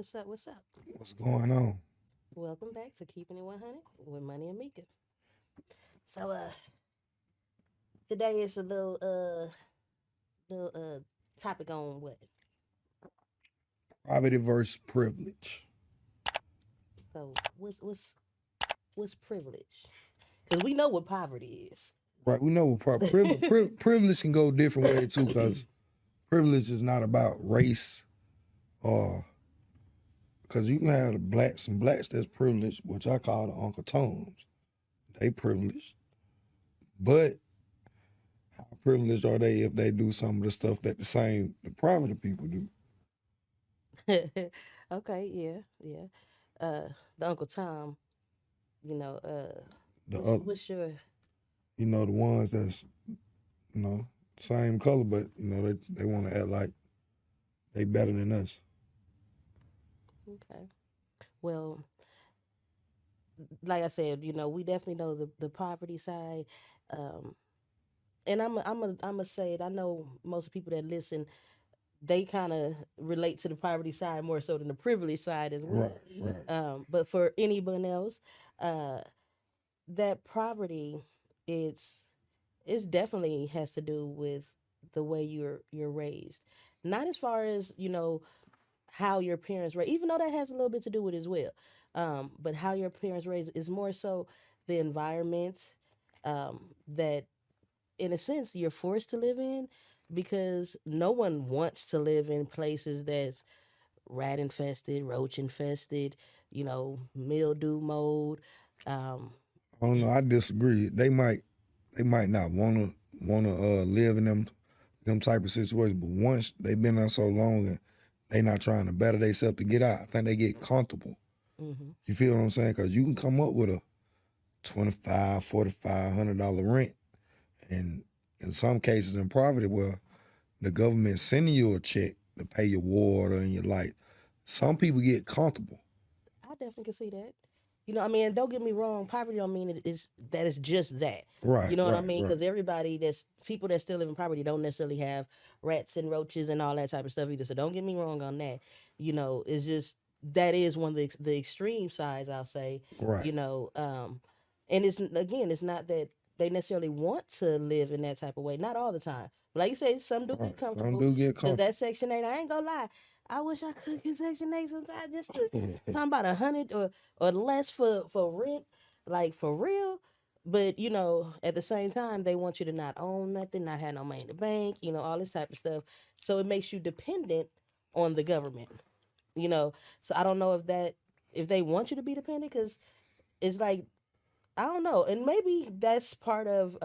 What's up? What's up? What's going on? Welcome back to Keeping It 100 with Money and Mika. So, today is a little topic on what? Poverty versus privilege. So, what's privilege? Because we know what poverty is. Right, we know privilege can go different ways too, because privilege is not about race or because you can have some blacks that's privileged, which I call the Uncle Toms. They privileged, but how privileged are they if they do some of the stuff that the poverty people do? Okay, yeah. Uh, the Uncle Tom, you know, The other, what's your the ones that's you know same color, but they want to act like they better than us. okay? Well, like I said, we definitely know the poverty side. Um, and I'm a say it. I know most people that listen, they kind of relate to the poverty side more so than the privilege side as Right, well. right. But for anyone else, uh, that poverty, it's it's definitely has to do with the way you're raised, not as far as how your parents raised, even though that has a little bit to do with it as well. But how your parents raised is more so the environment that in a sense you're forced to live in, because no one wants to live in places that's rat infested, roach infested, mildew mold. um I don't know. I disagree. They might not wanna live in them type of situations, but once they've been there so long and they not trying to better themselves to get out, I think they get comfortable. mhm. You feel what I'm saying? Because you can come up with a 25, 45, $100 rent, and in some cases in poverty, where the government sending you a check to pay your water and your light, some people get comfortable. I definitely can see that. I mean, don't get me wrong. Poverty don't mean it's just that. You Right, know what I right, mean? right. Because everybody that's people that still live in poverty don't necessarily have rats and roaches and all that type of stuff either. So don't get me wrong on that. It's just that is one of the extreme sides, I'll say. Right, You know, and it's again, it's not that they necessarily want to live in that type of way. Not all the time. But like you say, some do right. get Some comfortable do get because comfortable. that Section 8. I ain't gonna lie. I wish I could get Section 8 sometimes just to talking about 100 or less for rent, like for real. But at the same time, they want you to not own nothing, not have no money in the bank, all this type of stuff. So it makes you dependent on the government. You know, so I don't know if they want you to be dependent, because it's like I don't know, and maybe that's part of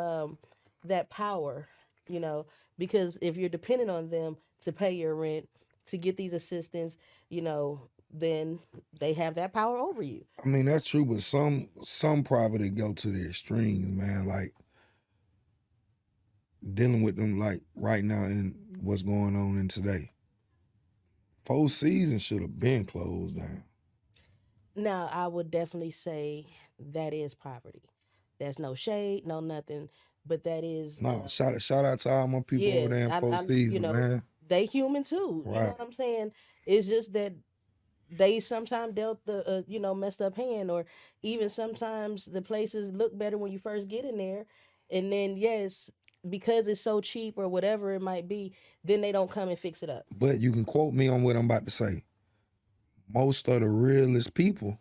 that power, you know, because if you're dependent on them to pay your rent, to get these assistance, then they have that power over you. I mean that's true, but some poverty go to the extremes, man. Like dealing with them, like right now in what's going on in today. Four Seasons should have been closed down. Now, I would definitely say that is poverty. There's no shade, no nothing, but that is, No, shout out to all my people over yeah, there in Four Seasons, man. they human too. You know Right. what I'm saying? It's just that they sometimes dealt the messed up hand, or even sometimes the places look better when you first get in there, and then yes, because it's so cheap or whatever it might be, then they don't come and fix it up. But you can quote me on what I'm about to say. Most of the realest people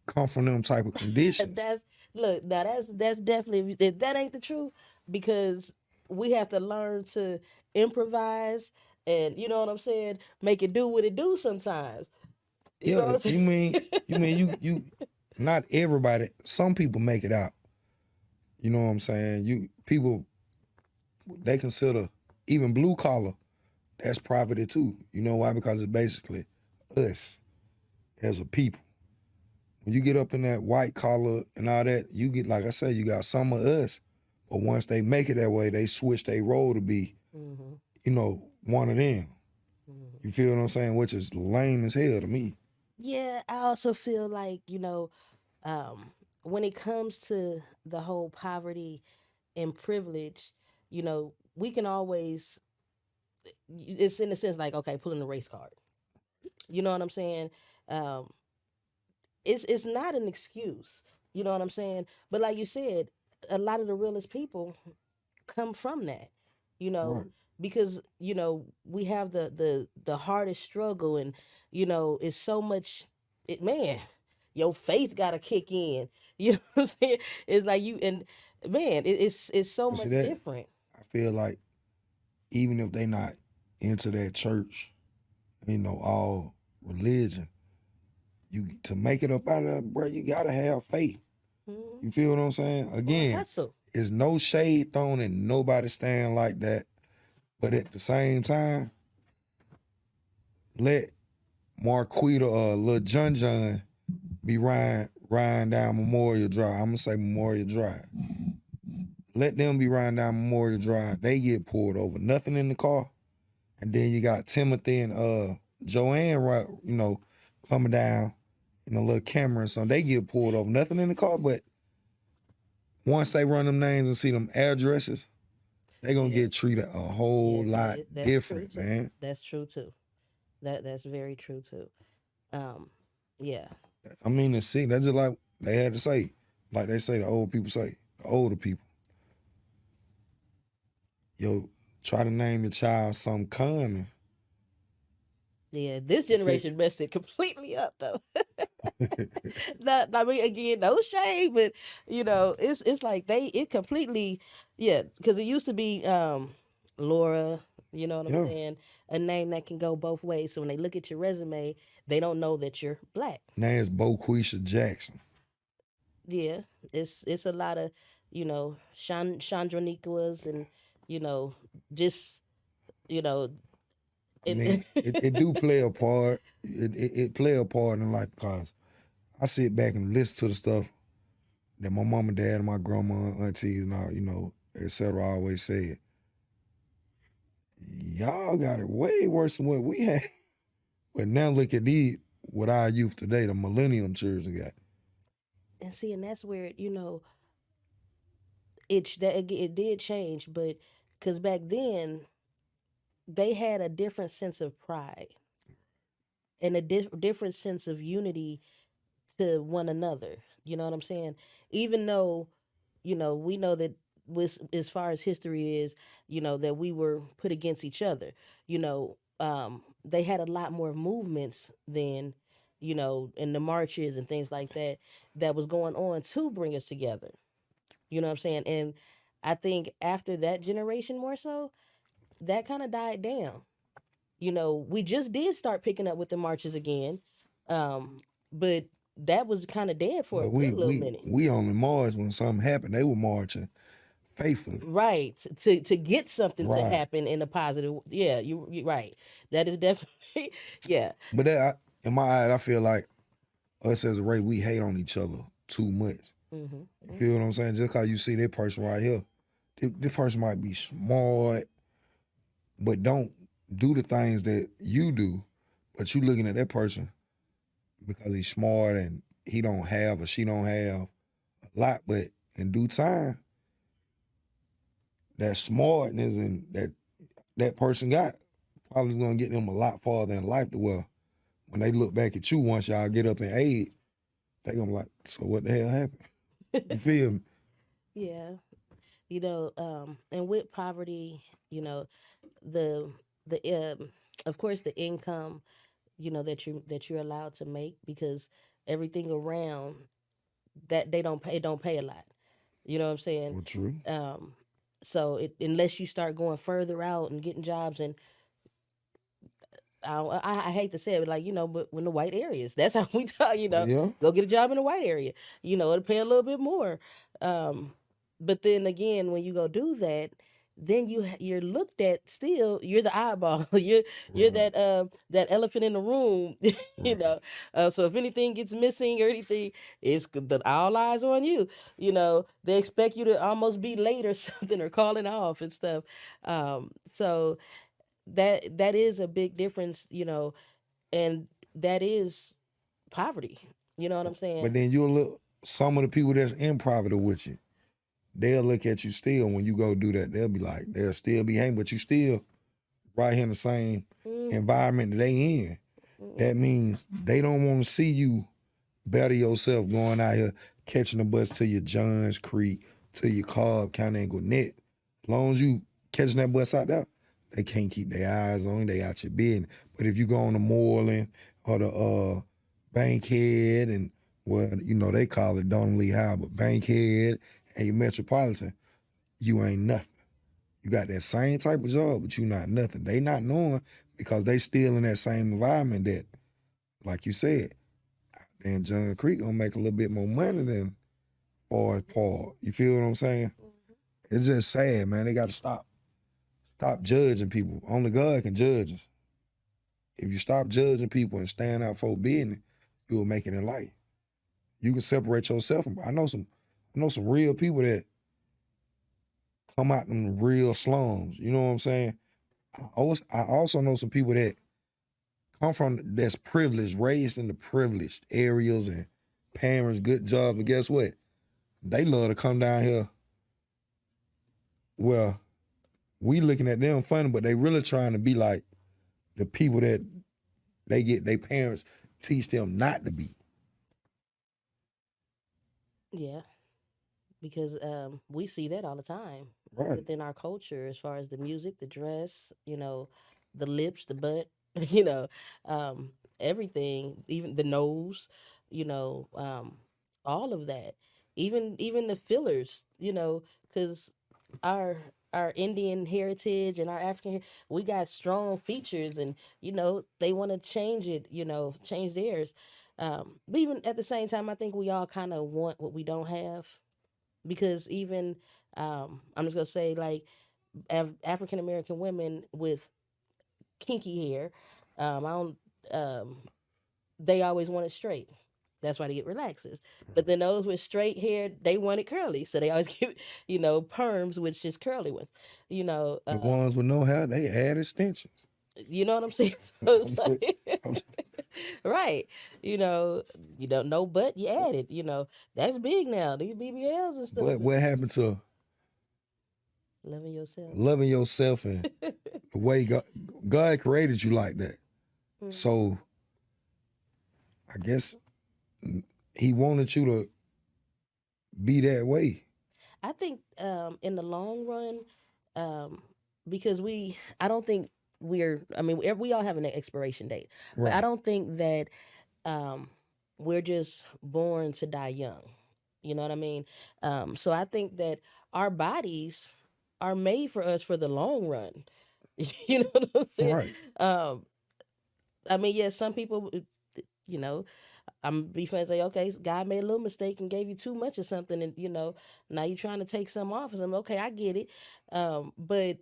come from them type of conditions. That's look now. That's definitely, if that ain't the truth, because we have to learn to improvise, and you know what I'm saying, make it do what it do sometimes. You know Yeah, what I'm you not everybody. Some people make it out. You know what I'm saying? You people they consider even blue collar that's poverty too. You know why? Because it's basically us as a people. When you get up in that white collar and all that, you get like I said, you got some of us. But once they make it that way, they switch their role to be, saying? one of them. Hmm. You feel what I'm saying? Which is lame as hell to me. Yeah, I also feel like, um, when it comes to the whole poverty and privilege, we can always, it's in a sense like, okay, pulling the race card. You know what I'm saying? Um, it's not an excuse. You know what I'm saying? But like you said, a lot of the realest people come from that. You know, Right. because we have the hardest struggle, and it's so much. Man, your faith got to kick in. You know what I'm saying? It's like you and man, it's so But see much that different. I feel like even if they not into that church, all religion, you to make it up out of there, bro, you gotta have faith. Hmm. You feel what I'm saying? Or Again, hustle. it's no shade thrown and nobody stand like that. But at the same time, let Marquita or Lil John be riding down Memorial Drive. I'm gonna say Memorial Drive. Let them be riding down Memorial Drive. They get pulled over. Nothing in the car. And then you got Timothy and Joanne, right, coming down in a little camera and so they get pulled over. Nothing in the car, but once they run them names and see them addresses, they gonna Yeah, get treated a whole yeah, lot that's true different, too. man. That's true too. That's very true too. Um, yeah, I mean, the sick. That's just like they had to say, like they say, the old people say, the older people, yo, try to name your child something common. yeah. This You feel? generation messed it completely up though. Not, I mean, again, no shade, but it's like it completely, yeah, because it used to be Laura. You know what I'm Yeah. saying? A name that can go both ways. So when they look at your resume, they don't know that you're black. Name's Boquisha Jackson. Yeah, it's a lot of Chandroniquas and you know just you know I mean, it. it do play a part. It play a part in life because I sit back and listen to the stuff that my mom and dad and my grandma and aunties and all, et cetera, always said. Y'all got it way worse than what we had. But now look at these, what our youth today, the millennium children got. And see, and that's where it did change, but because back then they had a different sense of pride and a different sense of unity to one another. You know what I'm saying? Even though we know that with as far as history is, that we were put against each other. They had a lot more movements than, in the marches and things like that that was going on to bring us together. You know what I'm saying? And I think after that generation more so, that kind of died down. We just did start picking up with the marches again, but that was kind of dead for a But good we little we minute. we only marched when something happened. They were marching faithfully. Right. To get something to Right. happen in a positive, yeah, you right. That is definitely yeah. But in my eyes, I feel like us as a race, we hate on each other too much. Mhm. You feel what I'm saying? Just because you see that person right here, this person might be smart, but don't do the things that you do. But you looking at that person because he's smart and he don't have or she don't have a lot. But in due time, that smartness and that person got probably gonna get them a lot farther in life to where when they look back at you once y'all get up in age, they gonna be like, so what the hell happened? You feel me? Yeah. And with poverty, the the of course the income, that you're allowed to make because everything around that they don't pay a lot. You know what I'm saying? Well, true. Um so unless you start going further out and getting jobs and I hate to say it, but like but when the white areas, that's how we talk. Yeah. Go get a job in the white area. It'll pay a little bit more. But then again, when you go do that, then you're looked at still. You're the eyeball. You're Right. that elephant in the room. you Right. know. So if anything gets missing or anything, it's all eyes on you. They expect you to almost be late or something or calling off and stuff. So that is a big difference, and that is poverty. You know what I'm But saying? then you'll look some of the people that's in poverty with you, they'll look at you still when you go do that. They'll be like, they'll still be hanging, but you still right here in the same Mm-hmm. environment that they in. that means they don't want to see you better yourself going out here catching a bus to your Johns Creek, to your Cobb County and Gwinnett. As long as you catching that bus out there, they can't keep their eyes on you. They out your business. But if you go on the Moreland or the Bankhead and, well, you know, they call it Donald Lee High, but Bankhead and your Metropolitan, you ain't nothing. You got that same type of job, but you not nothing. They not knowing because they still in that same environment that, like you said, and John Creek gonna make a little bit more money than Forest Park. You feel what I'm saying? It's just sad, man. They gotta stop judging people. Only God can judge us. If you stop judging people and stand out for business, you'll make it in life. You can separate yourself from. I know some real people that come out in real slums. You know what I'm saying? I also know some people that come from that's privileged, raised in the privileged areas and parents, good jobs. But guess what? They love to come down here. Well, we looking at them funny, but they really trying to be like the people that they get their parents teach them not to be. Yeah, because we see that all the time Right. within our culture, as far as the music, the dress, the lips, the butt, you know, everything, even the nose, all of that, even the fillers, because our our Indian heritage and our we got strong features, and they want to change it, change theirs. But even at the same time, I think we all kind of want what we don't have, because even I'm just gonna say, like, African American women with kinky hair, I don't, they always want it straight. That's why they get relaxers. But then those with straight hair, they want it curly, so they always get perms, which is curly ones. You know, The ones with no hair, they add extensions. you know what I'm saying? So I'm it's saying, like, I'm right. You don't know, but you add it. That's big now. These BBLs and stuff. What happened to Loving yourself. loving yourself and the way God created you like that? Mhm. So I guess he wanted you to be that way. I think in the long run, because I don't think I mean, we all have an expiration date, but I Right. don't think that um, we're just born to die young. You know what I mean? So I think that our bodies are made for us for the long run. You know what I'm saying? Right. Um, I mean, yes, some people, you know, I'm be friends say, okay, God made a little mistake and gave you too much of something, and now you're trying to take some off. And I'm okay, I get it, but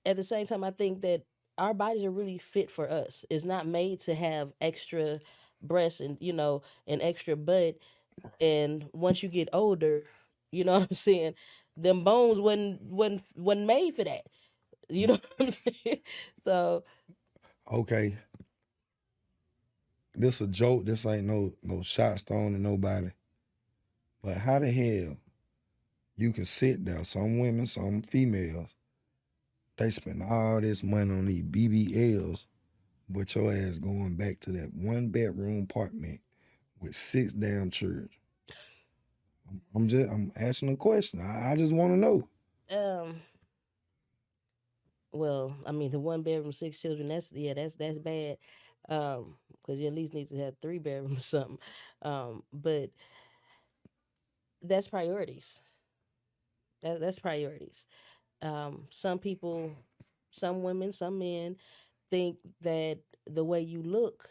at the same time, I think that our bodies are really fit for us. It's not made to have extra breasts and an extra butt. And once you get older, you know what I'm saying, them bones wasn't made for that. You know what I'm saying? So Okay. This a joke. This ain't no shot stone to nobody. But how the hell you can sit there? Some women, some females, they spend all this money on these BBLs, but your ass going back to that 1-bedroom apartment with 6 damn children. I'm asking a question. I just want to know. um well, I mean, the 1 bedroom, 6 children, that's bad. Because you at least need to have 3 bedrooms or something. But that's priorities. That's priorities. Some people, some women, some men think that the way you look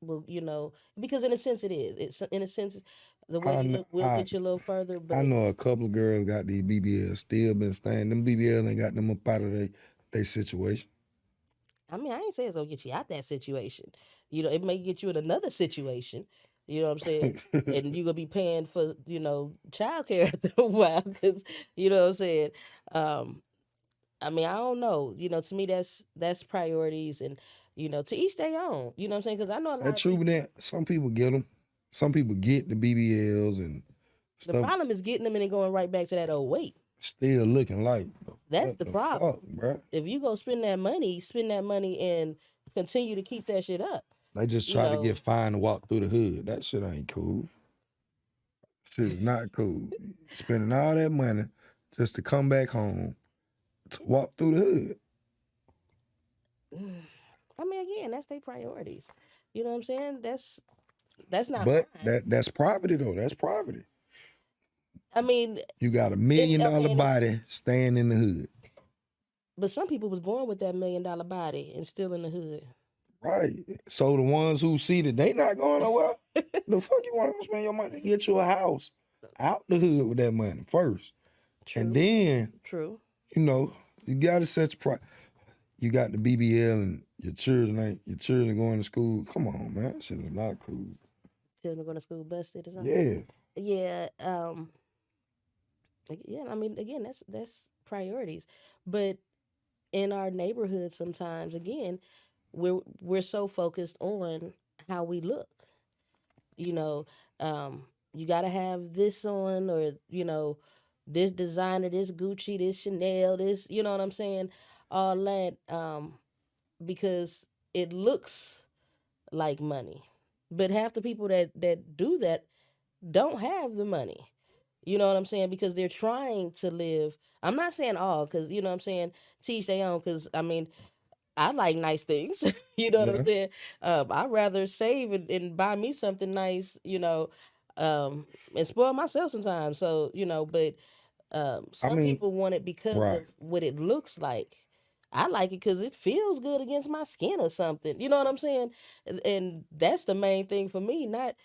will, because in a sense it is. It's in a sense the way you look will I get you a little further, I but know a couple of girls got these BBLs still been staying. Them BBLs ain't got them up out of they situation. I mean, I ain't saying it's gonna get you out that situation. It may get you in another situation. You know what I'm saying? And you're gonna be paying for, childcare after a while, because you know what I'm saying. Um, I mean, I don't know. To me, that's priorities, and to each their own. You know what I'm saying? Because I know a lot That of true, people. but that some people get them. Some people get the BBLs and The stuff, problem is getting them and then going right back to that old weight. still looking like That's what the the problem. fuck, bro? If you go spend that money in continue to keep that shit up. They just You try to know, get fined to walk through the hood. That shit ain't cool. Shit is not cool. Spending all that money just to come back home to walk through the hood. I mean, again, that's their priorities. You know what I'm saying? That's not But mine. that's poverty though. That's poverty. I mean, You got $1 million I mean, body staying in the hood. but some people was born with that $1 million body and still in the hood. Right. So the ones who see that they not going nowhere, the fuck you want to spend your money? Get you a house out the hood with that money first. True. And then, True. you know, you got to set your price. You got the BBL and your children going to school. Come on, man. That shit is not cool. Children going to school busted or something. Yeah. Yeah. Yeah. I mean, again, that's priorities. But in our neighborhood, sometimes, again, we're so focused on how we look. You know, you got to have this on, or this designer, this Gucci, this Chanel, this. You know what I'm saying? All that, because it looks like money. But half the people that do that don't have the money. You know what I'm saying? Because they're trying to live. I'm not saying all, because you know what I'm saying, teach their own. Because I mean, I like nice things. You know what Yeah. I'm saying? I'd rather save and buy me something nice, and spoil myself sometimes. So, but I some mean, people want it because right. of what it looks like. I like it because it feels good against my skin or something. You know what I'm saying? And that's the main thing for me, not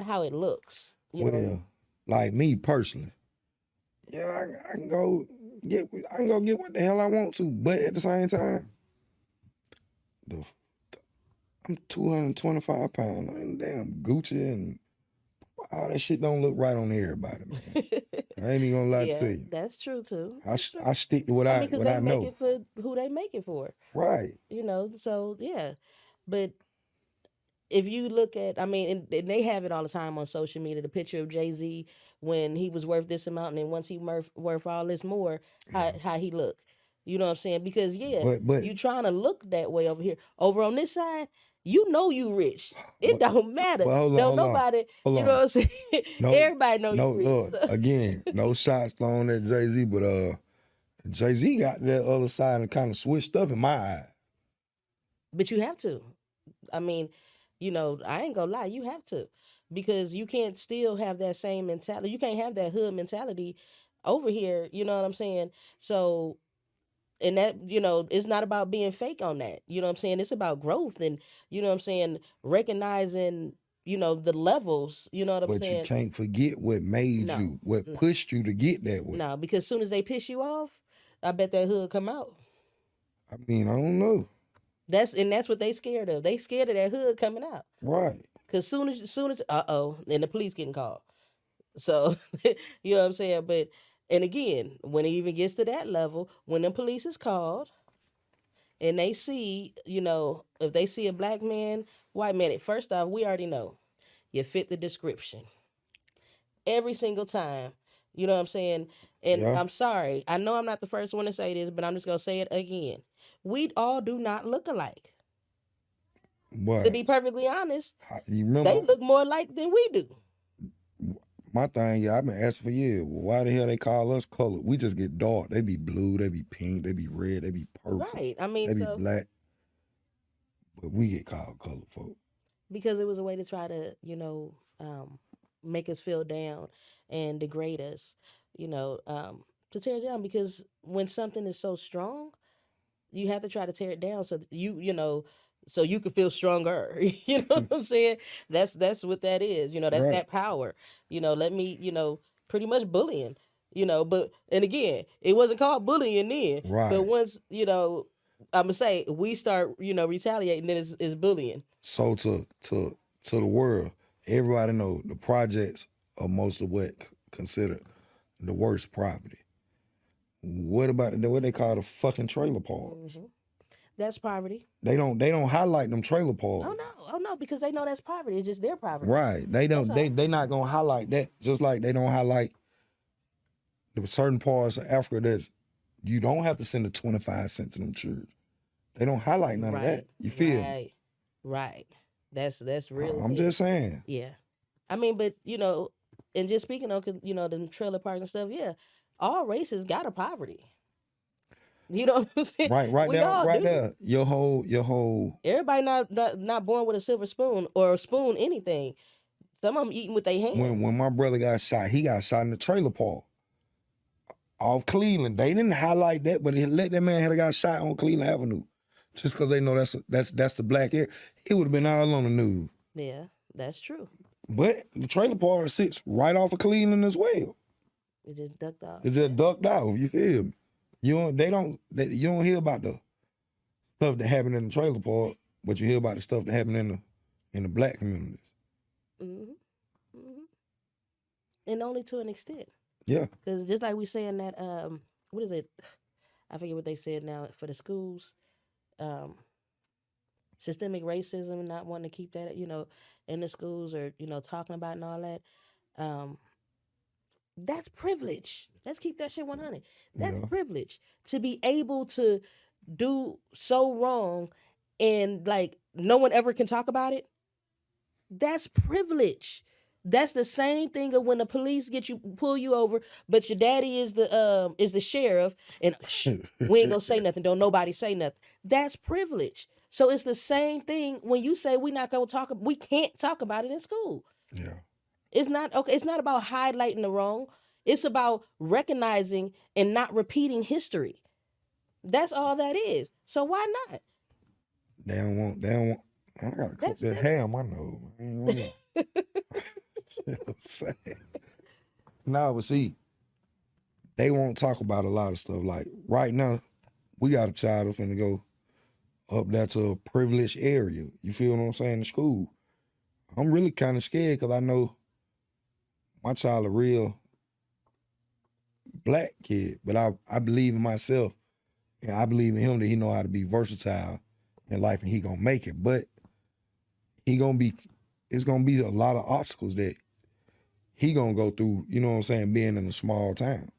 how it looks. Well, like me personally, yeah, I can go get what the hell I want to, but at the same time, I'm 225 pounds. And damn Gucci and all that shit don't look right on everybody, man. I ain't even gonna lie Yeah, to you. that's true too. I stick to what I because they make know. it for who they make it for. Right. So yeah. But if you look at, I mean, and they have it all the time on social media, the picture of Jay-Z when he was worth this amount, and then once he worth all this more, how he look. You know what I'm saying? Because But you trying to look that way over here. Over on this side, you rich. It don't matter. hold on, Don't hold on. nobody, Hold you on. know what I'm saying? No, Everybody know no, you rich. look, again, no shots thrown at Jay-Z, but Jay-Z got that other side and kind of switched up in my eye. But you have to. I mean, I ain't gonna lie, you have to. Because you can't still have that same mentality. You can't have that hood mentality over here, you know what I'm saying? So, and that, it's not about being fake on that. You know what I'm saying? It's about growth and, you know what I'm saying, recognizing, the levels, you know what I'm But saying? you can't forget what made you, what pushed you to get that way. No, because as soon as they piss you off, I bet that hood come out. I mean, I don't know. That's what they scared of. They scared of that hood coming out. Right. Cause soon as and the police getting called. So you know what I'm saying? But and again, when it even gets to that level, when the police is called and they see, if they see a black man, white man, first off, we already know you fit the description. Every single time. You know what I'm saying? And Yeah. I'm sorry. I know I'm not the first one to say this, but I'm just gonna say it again. We all do not look alike. But to be perfectly honest, you remember, they look more alike than we do. My thing, I've been asking for years, why the hell they call us colored? We just get dark. They be blue, they be pink, they be red, they be purple. Right. I mean, they be black. But we get called colored folk. Because it was a way to try to, make us feel down and degrade us, to tear us down. Because when something is so strong, you have to try to tear it down so so you can feel stronger. You know what I'm saying? That's what that is. That's Right. that power. Let me, pretty much bullying. But and again, it wasn't called bullying then. Right. But once, I'm gonna say we start, retaliating, then it's bullying. So to the world, everybody know the projects are most of what considered the worst property. What about what they call the fucking trailer parks? Mm-hmm. That's poverty. They don't highlight them trailer parks. Oh no, because they know that's poverty. It's just their poverty. Right. They don't. They not gonna highlight that. Just like they don't highlight the certain parts of Africa that you don't have to send the 25 cents to them church. They don't highlight none of that. Right. You feel me? Right. Right. That's real. I'm big. just saying. Yeah. I mean, but and just speaking of the trailer parks and stuff, yeah, all races got a poverty. You know what I'm saying? Right We there, all right do. there. Your whole Everybody not born with a silver spoon or a spoon anything. Some of them eating with their hands. when my brother got shot, he got shot in the trailer park off Cleveland. They didn't highlight that, but it let that man had got shot on Cleveland Avenue. Just because they know that's the black area. It would have been all on the news. Yeah, that's true. But the trailer park sits right off of Cleveland as well. It just ducked off. It just ducked off. You feel me? You don't hear about the stuff that happened in the trailer park, but you hear about the stuff that happened in the black communities. Mm-hmm. Mm-hmm. And only to an extent. Yeah. Because just like we saying that, what is it? I forget what they said now for the schools. Systemic racism, not wanting to keep that, in the schools or, talking about and all that. That's privilege. Let's keep that shit 100. That's Yeah. privilege to be able to do so wrong and like no one ever can talk about it. That's privilege. That's the same thing of when the police pull you over, but your daddy is the sheriff, and we ain't gonna say nothing. Don't nobody say nothing. That's privilege. So it's the same thing when you say we can't talk about it in school. Yeah. It's not okay. It's not about highlighting the wrong. It's about recognizing and not repeating history. That's all that is. So why not? They don't want. I gotta cut that hair on my nose. I ain't want it. You know what I'm saying? No, but see, they won't talk about a lot of stuff. Like right now, we got a child who's finna go up there to a privileged area. You feel what I'm saying? In school. I'm really kind of scared because I know my child a real black kid, but I believe in myself and I believe in him that he know how to be versatile in life and he gonna make it. But it's gonna be a lot of obstacles that he gonna go through, you know what I'm saying, being in a small town.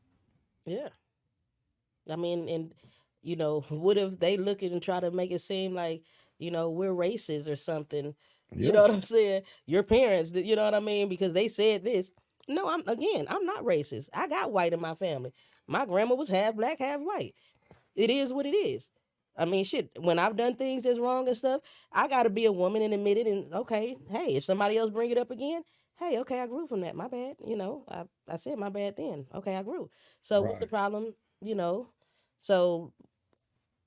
Yeah. I mean, and what if they look at and try to make it seem like, we're racist or something? Yeah. You know what I'm saying? Your parents, you know what I mean? Because they said this. No, I'm not racist. I got white in my family. My grandma was half black, half white. It is what it is. I mean, shit, when I've done things that's wrong and stuff, I got to be a woman and admit it. And okay, hey, if somebody else bring it up again, hey, okay, I grew from that. My bad. I said my bad then. Okay, I grew. So what's the Right. problem? So,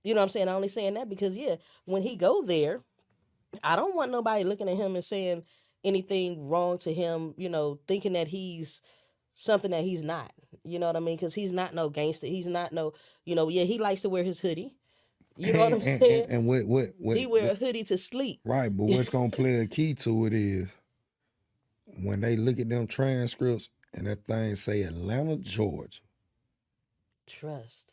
what I'm saying? I'm only saying that because, yeah, when he go there, I don't want nobody looking at him and saying anything wrong to him, thinking that he's something that he's not. You know what I mean? Because he's not no gangster. He's not no, yeah, he likes to wear his hoodie. You know what I'm saying? And what He wear a hoodie to sleep. right, but what's gonna play a key to it is when they look at them transcripts and that thing say Atlanta, Georgia. Trust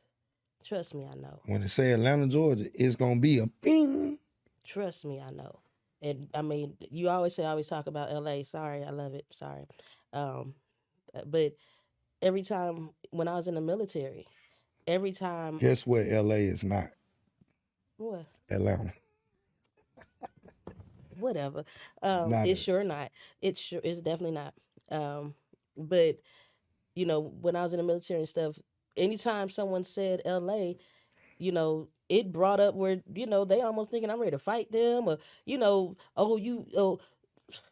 me, I know. When it say Atlanta, Georgia, it's gonna be a bing. Trust me, I know. And I mean, you always talk about LA. Sorry, I love it. Sorry. But every time when I was in the military, every time. Guess what? LA is not. What? Atlanta. Whatever. Not It's it. sure not. It's definitely not. But when I was in the military and stuff, anytime someone said LA, it brought up where, they almost thinking I'm ready to fight them or,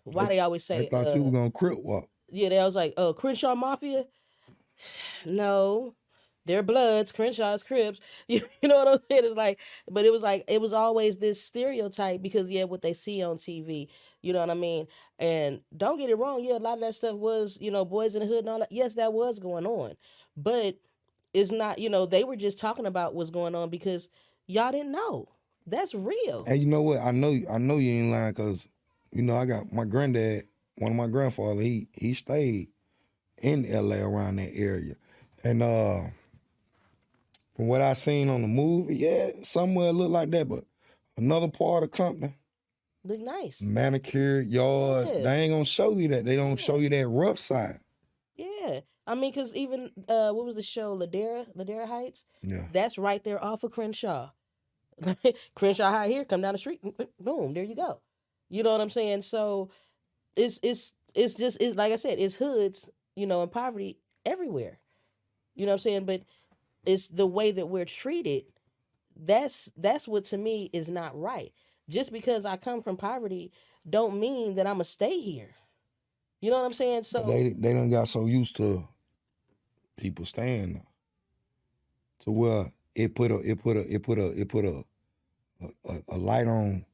why they always say, They thought you were gonna crip walk. yeah, they was like, Crenshaw Mafia? No. They're Bloods, Crenshaw's Crips. You know what I'm saying? It's like, but it was always this stereotype because, yeah, what they see on TV. You know what I mean? And don't get it wrong. Yeah, a lot of that stuff was, Boys in the Hood and all that. Yes, that was going on. But it's not, they were just talking about what's going on because y'all didn't know. That's real. And you know what? I know you ain't lying because, I got my granddad, one of my grandfathers, he stayed in LA around that area. And from what I seen on the movie, yeah, somewhere it looked like that, but another part of Compton, Look nice. manicured yards, Yeah. they ain't gonna show you that. They don't show you that rough side. Yeah. I mean, because even, what was the show, Ladera Heights? Yeah. That's right there off of Crenshaw. Crenshaw High here, come down the street, boom, there you go. You know what I'm saying? So it's just it's like I said, it's hoods, and poverty everywhere. You know what I'm saying? But it's the way that we're treated. That's what to me is not right. Just because I come from poverty, don't mean that I'm gonna stay here. You know what I'm saying? But So they done got so used to people staying there to where it put a light on.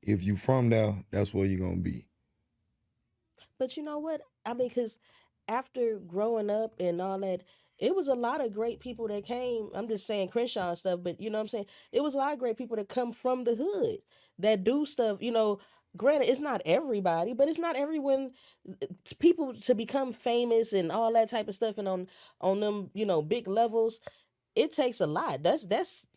If you from there, that's where you're gonna be. but you know what? I mean, because after growing up and all that, it was a lot of great people that came. I'm just saying Crenshaw and stuff, but you know what I'm saying? It was a lot of great people that come from the hood that do stuff. Granted, it's not everybody, but it's not everyone. People to become famous and all that type of stuff, and on them, big levels, it takes a lot. That's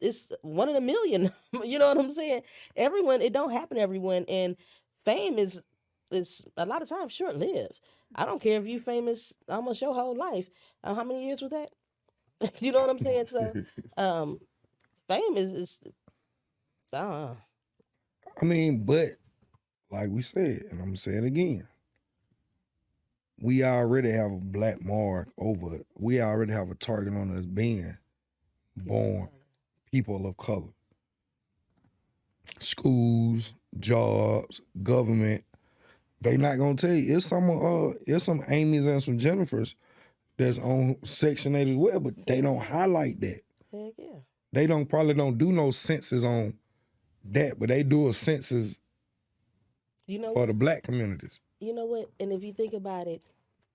it's one in a million. You know what I'm saying? Everyone, it don't happen to everyone, and fame is a lot of times short lived. I don't care if you famous almost your whole life. How many years was that? You know what I'm saying? So, um, fame is uh, I mean, but like we said, and I'm gonna say it again, we already have a black mark over it. We already have a target on us being born people of color. Schools, jobs, government. They not gonna tell you. It's some Amy's and some Jennifers that's on Section 8 as well, but they don't highlight that. heck yeah. They probably don't do no census on that, but they do a census You know for what? the black communities. You know what? And if you think about it,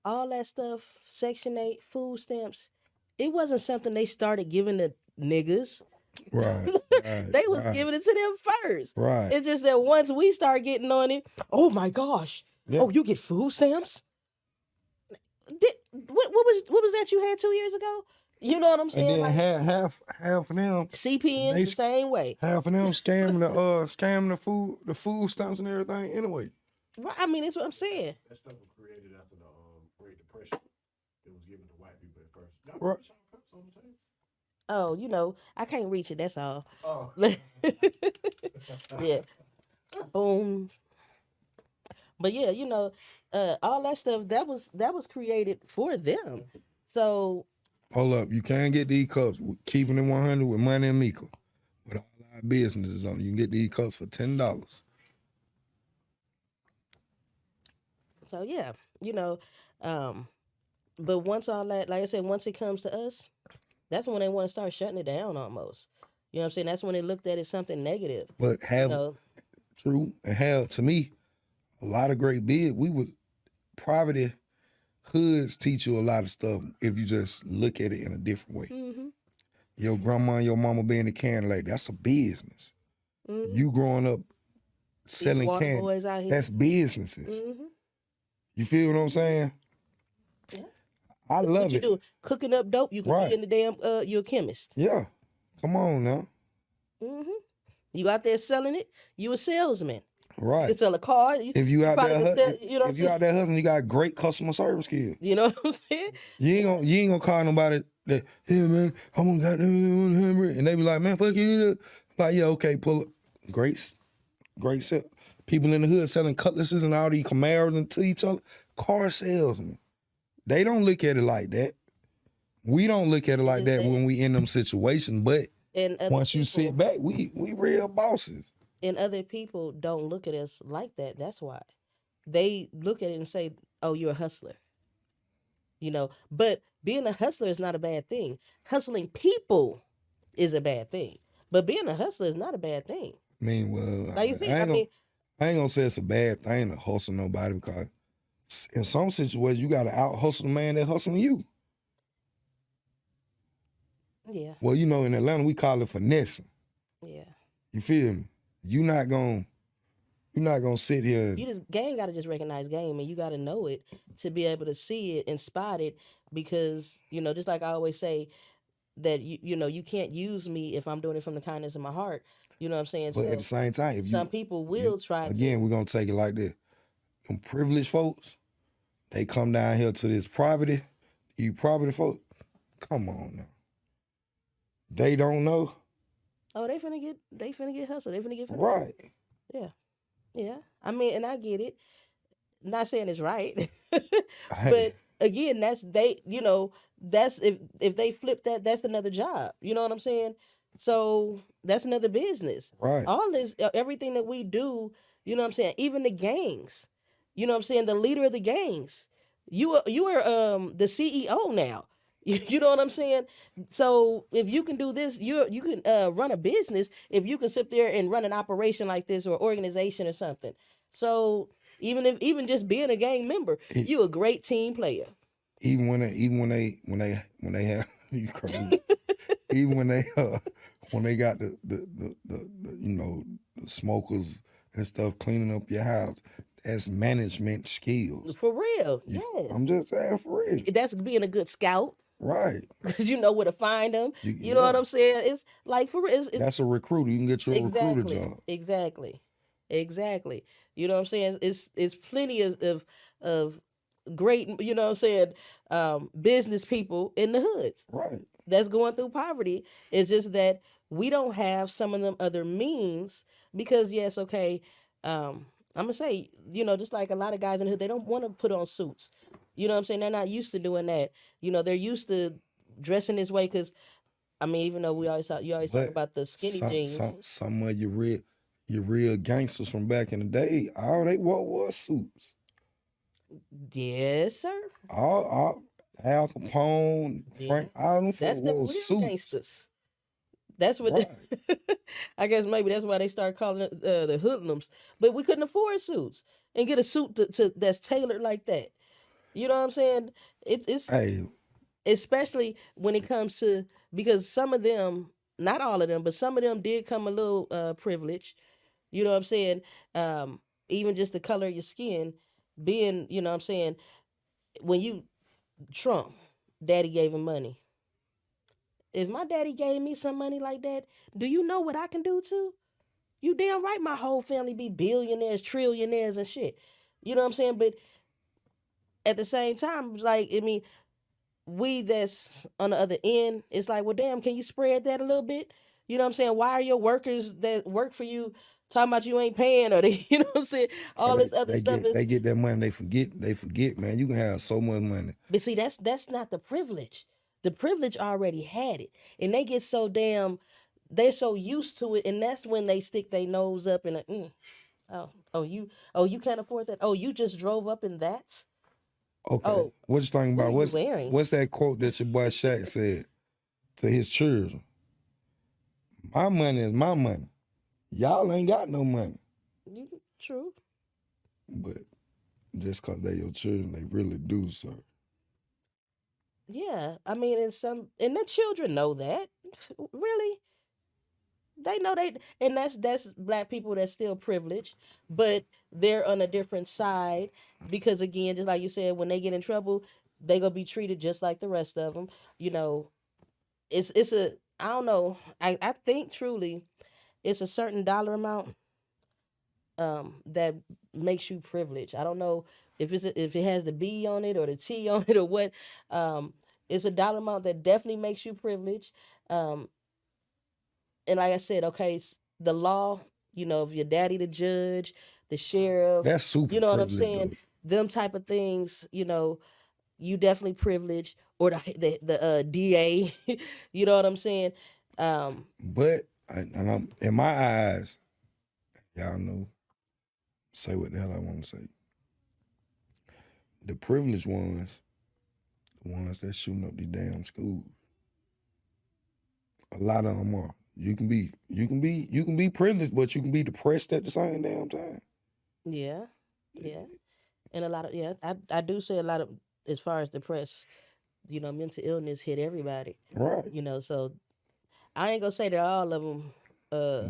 all that stuff, Section 8, food stamps, it wasn't something they started giving to niggas. Right. Right. They was right, giving it to them first. right. It's just that once we start getting on it, oh my gosh. Yeah. Oh, you get food stamps? What was that you had 2 years ago? You know what I'm And saying? then Like, half of them CPN they the same way. half of them scamming the food stamps and everything anyway. Right, I mean, that's what I'm saying. That stuff was created after the Great Depression. It was given to white people at first. Y'all Right. put y'all cups on the table? Oh, I can't reach it. That's all. Oh. Yeah. Boom. But yeah, all that stuff that was created for them. So Hold up, you can't get these cups. Keeping it 100 with Money and Mika. With all our businesses on, you can get these cups for $10. so yeah, but once all that, like I said, once it comes to us, that's when they want to start shutting it down almost. You know what I'm saying? That's when they looked at it something negative. But You know, true, and have to me a lot of great bid. We was poverty hoods teach you a lot of stuff if you just look at it in a different way. mm-hmm, Your grandma and your mama being the candy lady, that's a business. mm-hmm. You growing up selling Water candy, boys out here. that's businesses. Mm-hmm. You feel what I'm saying? Yeah. I What love you it. do? Cooking up dope. You can Right. be in the damn. You're a chemist. Yeah. Come on now. Mm-hmm. You out there selling it. You a salesman. You Right. can sell a car. If you out probably there, can sell- you know what I'm if you out there hustling, you got great customer service skills. You know what I'm saying? You ain't gonna call nobody that, yeah man, I'm gonna got and they be like, man, fuck you. Like, yeah, okay, pull up. Great sell. People in the hood selling cutlasses and all these Camaros and to each other. Car salesmen. They don't look at it like that. We don't look at it like that when we in them situations, but And other once you people- sit back, we real bosses. and other people don't look at us like that. That's why they look at it and say, "Oh, you're a hustler." But being a hustler is not a bad thing. Hustling people is a bad thing. But being a hustler is not a bad thing. I mean, well, Like you see, I I mean, ain't gonna say it's a bad thing to hustle nobody because in some situations you gotta out hustle the man that hustling you. yeah, Well, in Atlanta we call it finessing. yeah. You feel me? You're not gonna sit here and, You just game got to just recognize game, and you got to know it to be able to see it and spot it. Because just like I always say, that you can't use me if I'm doing it from the kindness of my heart. You know what I'm saying? but So at the same time, if some you people will try. again, we're gonna take it like this. Them privileged folks, they come down here to this poverty, you poverty folks, come on now. They don't know. Oh, they finna get hustled. They finna get finessed. Right. Yeah, yeah. I mean, and I get it. Not saying it's right, Hey, but again, that's they. You know, that's if they flip that, that's another job. You know what I'm saying? So that's another business. right. All this, everything that we do. You know what I'm saying? Even the gangs. You know what I'm saying? The leader of the gangs. You are the CEO now. You know what I'm saying? So if you can do this, you can run a business. If you can sit there and run an operation like this or organization or something. So even just being a gang member, E- you a great team player. Even when they have you crazy. Even when they got the you know the smokers and stuff cleaning up your house, that's management skills. For real, You- yes. I'm just saying for real. That's being a good scout Right. because you know where to find them. You, You know what yeah. I'm saying? It's like for real. It's That's a recruiter. You can get you a recruiter exactly, job. exactly. You know what I'm saying? It's plenty of great. You know what I'm saying? Business people in the hoods Right. that's going through poverty. It's just that we don't have some of them other means because yes, okay, I'm gonna say, you know, just like a lot of guys in the hood, they don't want to put on suits. You know what I'm saying? They're not used to doing that. You know, they're used to dressing this way because I mean, even though you always talk But about the skinny jeans. some of your real gangsters from back in the day, all they wore was suits. Yes, sir. All Al Capone, Yeah. Frank, all them That's folks the wore real suits. gangsters. That's what. Right. I guess maybe that's why they started calling it the hoodlums. But we couldn't afford suits and get a suit to that's tailored like that. You know what I'm saying? It's Hey, especially when it comes to because some of them, not all of them, but some of them did come a little privileged. You know what I'm saying? Even just the color of your skin, being, you know what I'm saying, when you Trump, daddy gave him money. If my daddy gave me some money like that, do you know what I can do too? You damn right my whole family be billionaires, trillionaires and shit. You know what I'm saying? But at the same time, it's like, I mean, we that's on the other end, it's like, well, damn, can you spread that a little bit? You know what I'm saying? Why are your workers that work for you talking about you ain't paying or they, you know what I'm saying? All this other stuff is, they get that money, they forget, man. You can have so much money. but see, that's not the privilege. The privilege already had it, and they get so damn, they're so used to it, and that's when they stick their nose up and oh you can't afford that. Oh, you just drove up in that. Okay. Oh, What you thinking what about? are you wearing? What's that quote that your boy Shaq said to his children? My money is my money. Y'all ain't got no money. True. But just cause they your children, they really do, sir. Yeah, I mean, and the children know that. Really, they know and that's black people that's still privileged, but they're on a different side because again, just like you said, when they get in trouble, they gonna be treated just like the rest of them. You know, it's a I don't know. I think truly, it's a certain dollar amount that makes you privileged. I don't know if it has the B on it or the T on it or what. Um, it's a dollar amount that definitely makes you privileged. Um, and like I said, okay, the law, you know, if your daddy the judge, the sheriff, That's super you know what I'm privileged saying? though. Them type of things, you know, you definitely privileged, or the DA, you know what I'm saying? But and I'm in my eyes, y'all know, say what the hell I want to say. The privileged ones, the ones that shooting up these damn schools. A lot of them are. You can be privileged, but you can be depressed at the same damn time. Yeah, yeah, and a lot of I do say a lot of as far as depressed, you know, mental illness hit everybody, Right. you know. So I ain't gonna say that all of them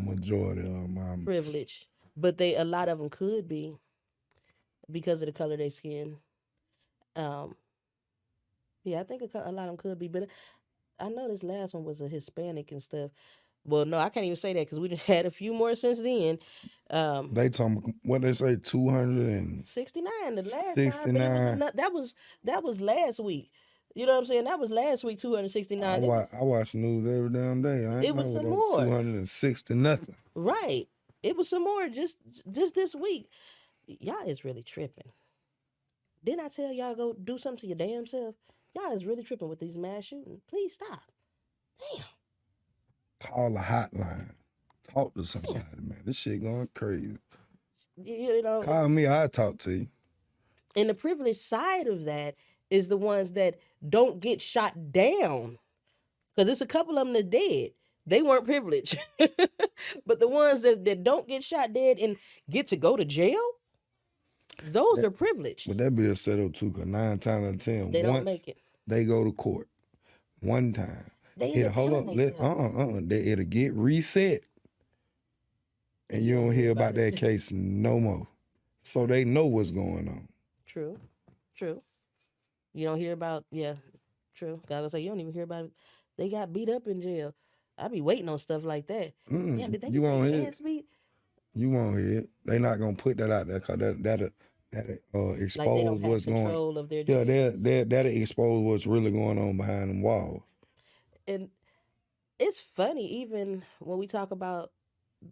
Majority of them. privileged, but a lot of them could be because of the color of their skin. Um, yeah, I think a lot of them could be, but I know this last one was a Hispanic and stuff. Well, no, I can't even say that because we done had a few more since then. They talking what they say 269. 69 the last time, but it was that was last week. You know what I'm saying? That was last week, 269. I watch news every damn day. I ain't It was know some no more. 260 nothing. Right. It was some more just this week. Y'all is really tripping. Didn't I tell y'all go do something to your damn self? Y'all is really tripping with these mass shootings. Please stop. Damn. Call a hotline. Talk to somebody, man. This shit going crazy. You know, Call me, I'll talk to you. and the privileged side of that is the ones that don't get shot down. Because there's a couple of them that dead. They weren't privileged. But the ones that don't get shot dead and get to go to jail, those That- are privileged. But that be a setup too, because 9 times out of 10, They don't once make it. they go to court, one time, They end it'll up hold up, killing let, themselves. it'll get reset. And you don't hear about it. that case no more. So they know what's going on. True. You don't hear about, yeah, true. God will say, you don't even hear about it. They got beat up in jail. I be waiting on stuff like that. Damn, did they You get won't their hear ass it. beat? You won't hear it. They not gonna put that out there because that'll Like they expose don't have what's going. control of their Yeah, jail. that'll expose what's really going on behind them walls. And it's funny, even when we talk about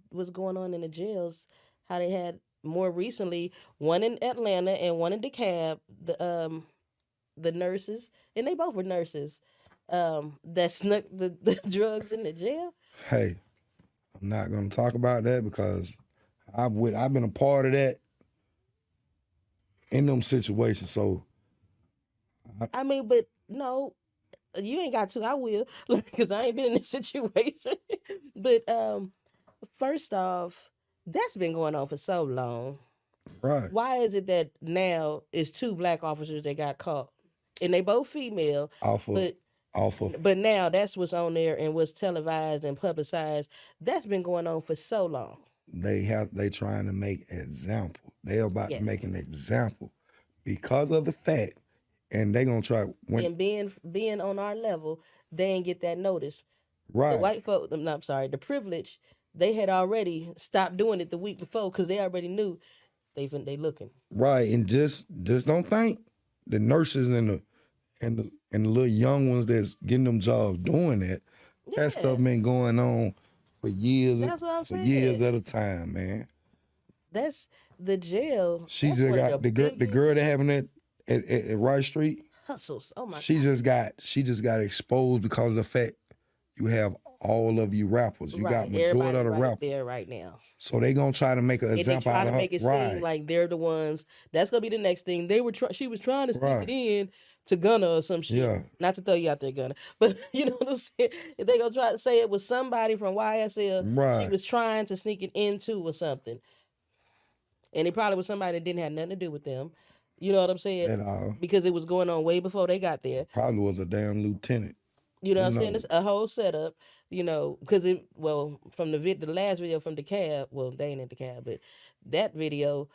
what's going on in the jails, how they had more recently one in Atlanta and one in DeKalb, the nurses, and they both were nurses, that snuck the drugs in the jail. Hey, I'm not gonna talk about that because I've been a part of that in them situations. So I mean, but no, you ain't got to. I will, because I ain't been in this situation. But first off, that's been going on for so long. right, Why is it that now it's 2 black officers that got caught, and they both female, off of but now that's what's on there and what's televised and publicized. That's been going on for so long. they trying to make an example. They about Yes. to make an example because of the fact, and they gonna try when And being on our level, they ain't get that notice. right. The white folk, I'm sorry, the privilege, they had already stopped doing it the week before because they already knew they looking. Right, and just don't think the nurses and the little young ones that's getting them jobs doing that. Yeah, That stuff been going on for years. That's what I'm for years saying. at a time, man. That's the jail. She That's just one of got the girl biggest that having it at Rice Street. hustles. Oh my She God. just got exposed because of the fact you have all of you rappers. You got majority Everybody of the right rappers. there right now. So they gonna try to make an And they example try out to of her. make it seem like they're the ones. That's gonna be the next thing. She was trying to sneak Right. it in to Gunna or some shit. Yeah. Not to throw you out there, Gunna, but you know what I'm saying. If they gonna try to say it was somebody from YSL, she Right. was trying to sneak it into or something, and it probably was somebody that didn't have nothing to do with them. You know what I'm saying? At all. Because it was going on way before they got there. Probably was a damn lieutenant. You know what I'm Who saying? knows? It's a whole setup, you know, because from the last video from the cab, well, they ain't in the cab, but that video,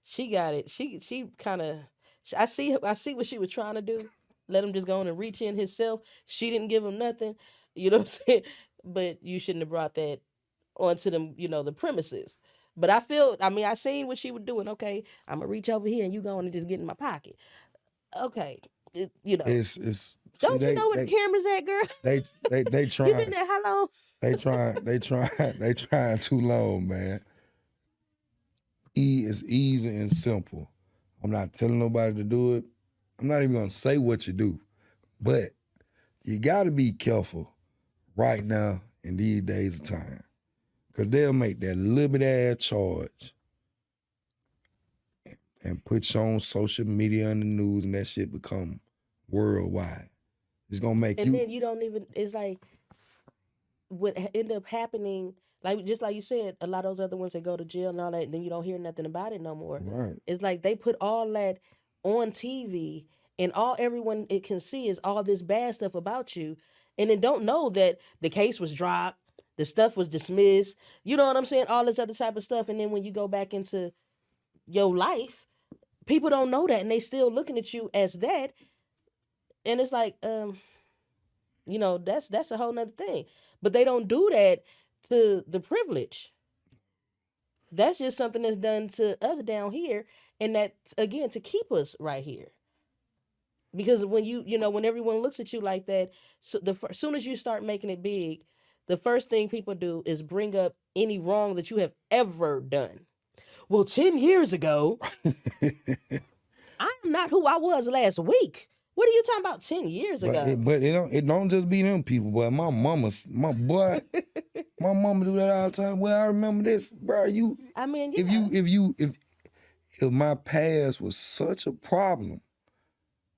she got it. She kind of, I see what she was trying to do. Let him just go on and reach in himself. She didn't give him nothing. You know what I'm saying? But you shouldn't have brought that onto them, the premises. But I seen what she was doing. Okay, I'm gonna reach over here and you go on and just get in my pocket. Okay, It's Don't see, you know where the camera's at, girl? they You been trying there how long? they trying too long, man. Is easy and simple. I'm not telling nobody to do it. I'm not even gonna say what you do, but you gotta be careful right now in these days of time, cause they'll make that little bit ass charge and put you on social media and the news, and that shit become worldwide. It's gonna make And you then you don't even. It's like what end up happening. Like just like you said, a lot of those other ones that go to jail and all that, then you don't hear nothing about it no more. right. It's like they put all that on TV, and all everyone it can see is all this bad stuff about you, and then don't know that the case was dropped, the stuff was dismissed. You know what I'm saying? All this other type of stuff, and then when you go back into your life, people don't know that, and they still looking at you as that, and it's like, that's a whole nother thing. But they don't do that to the privilege. That's just something that's done to us down here, And that's again to keep us right here. Because when when everyone looks at you like that, so soon as you start making it big, the first thing people do is bring up any wrong that you have ever done. Well, 10 years ago, I'm not who I was last week. What are you talking about 10 years But ago? it don't just be them people, but my mama do that all the time. Well, I remember this, bro. I mean, If my past was such a problem,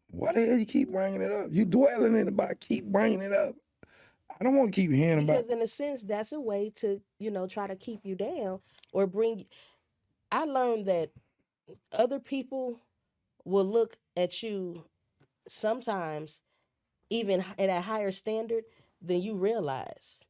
why the hell you keep bringing it up? You dwelling in it, but keep bringing it up. I don't want to keep hearing about. Because in a sense, that's a way to, try to keep you down or bring. I learned that other people will look at you sometimes even at a higher standard than you realize.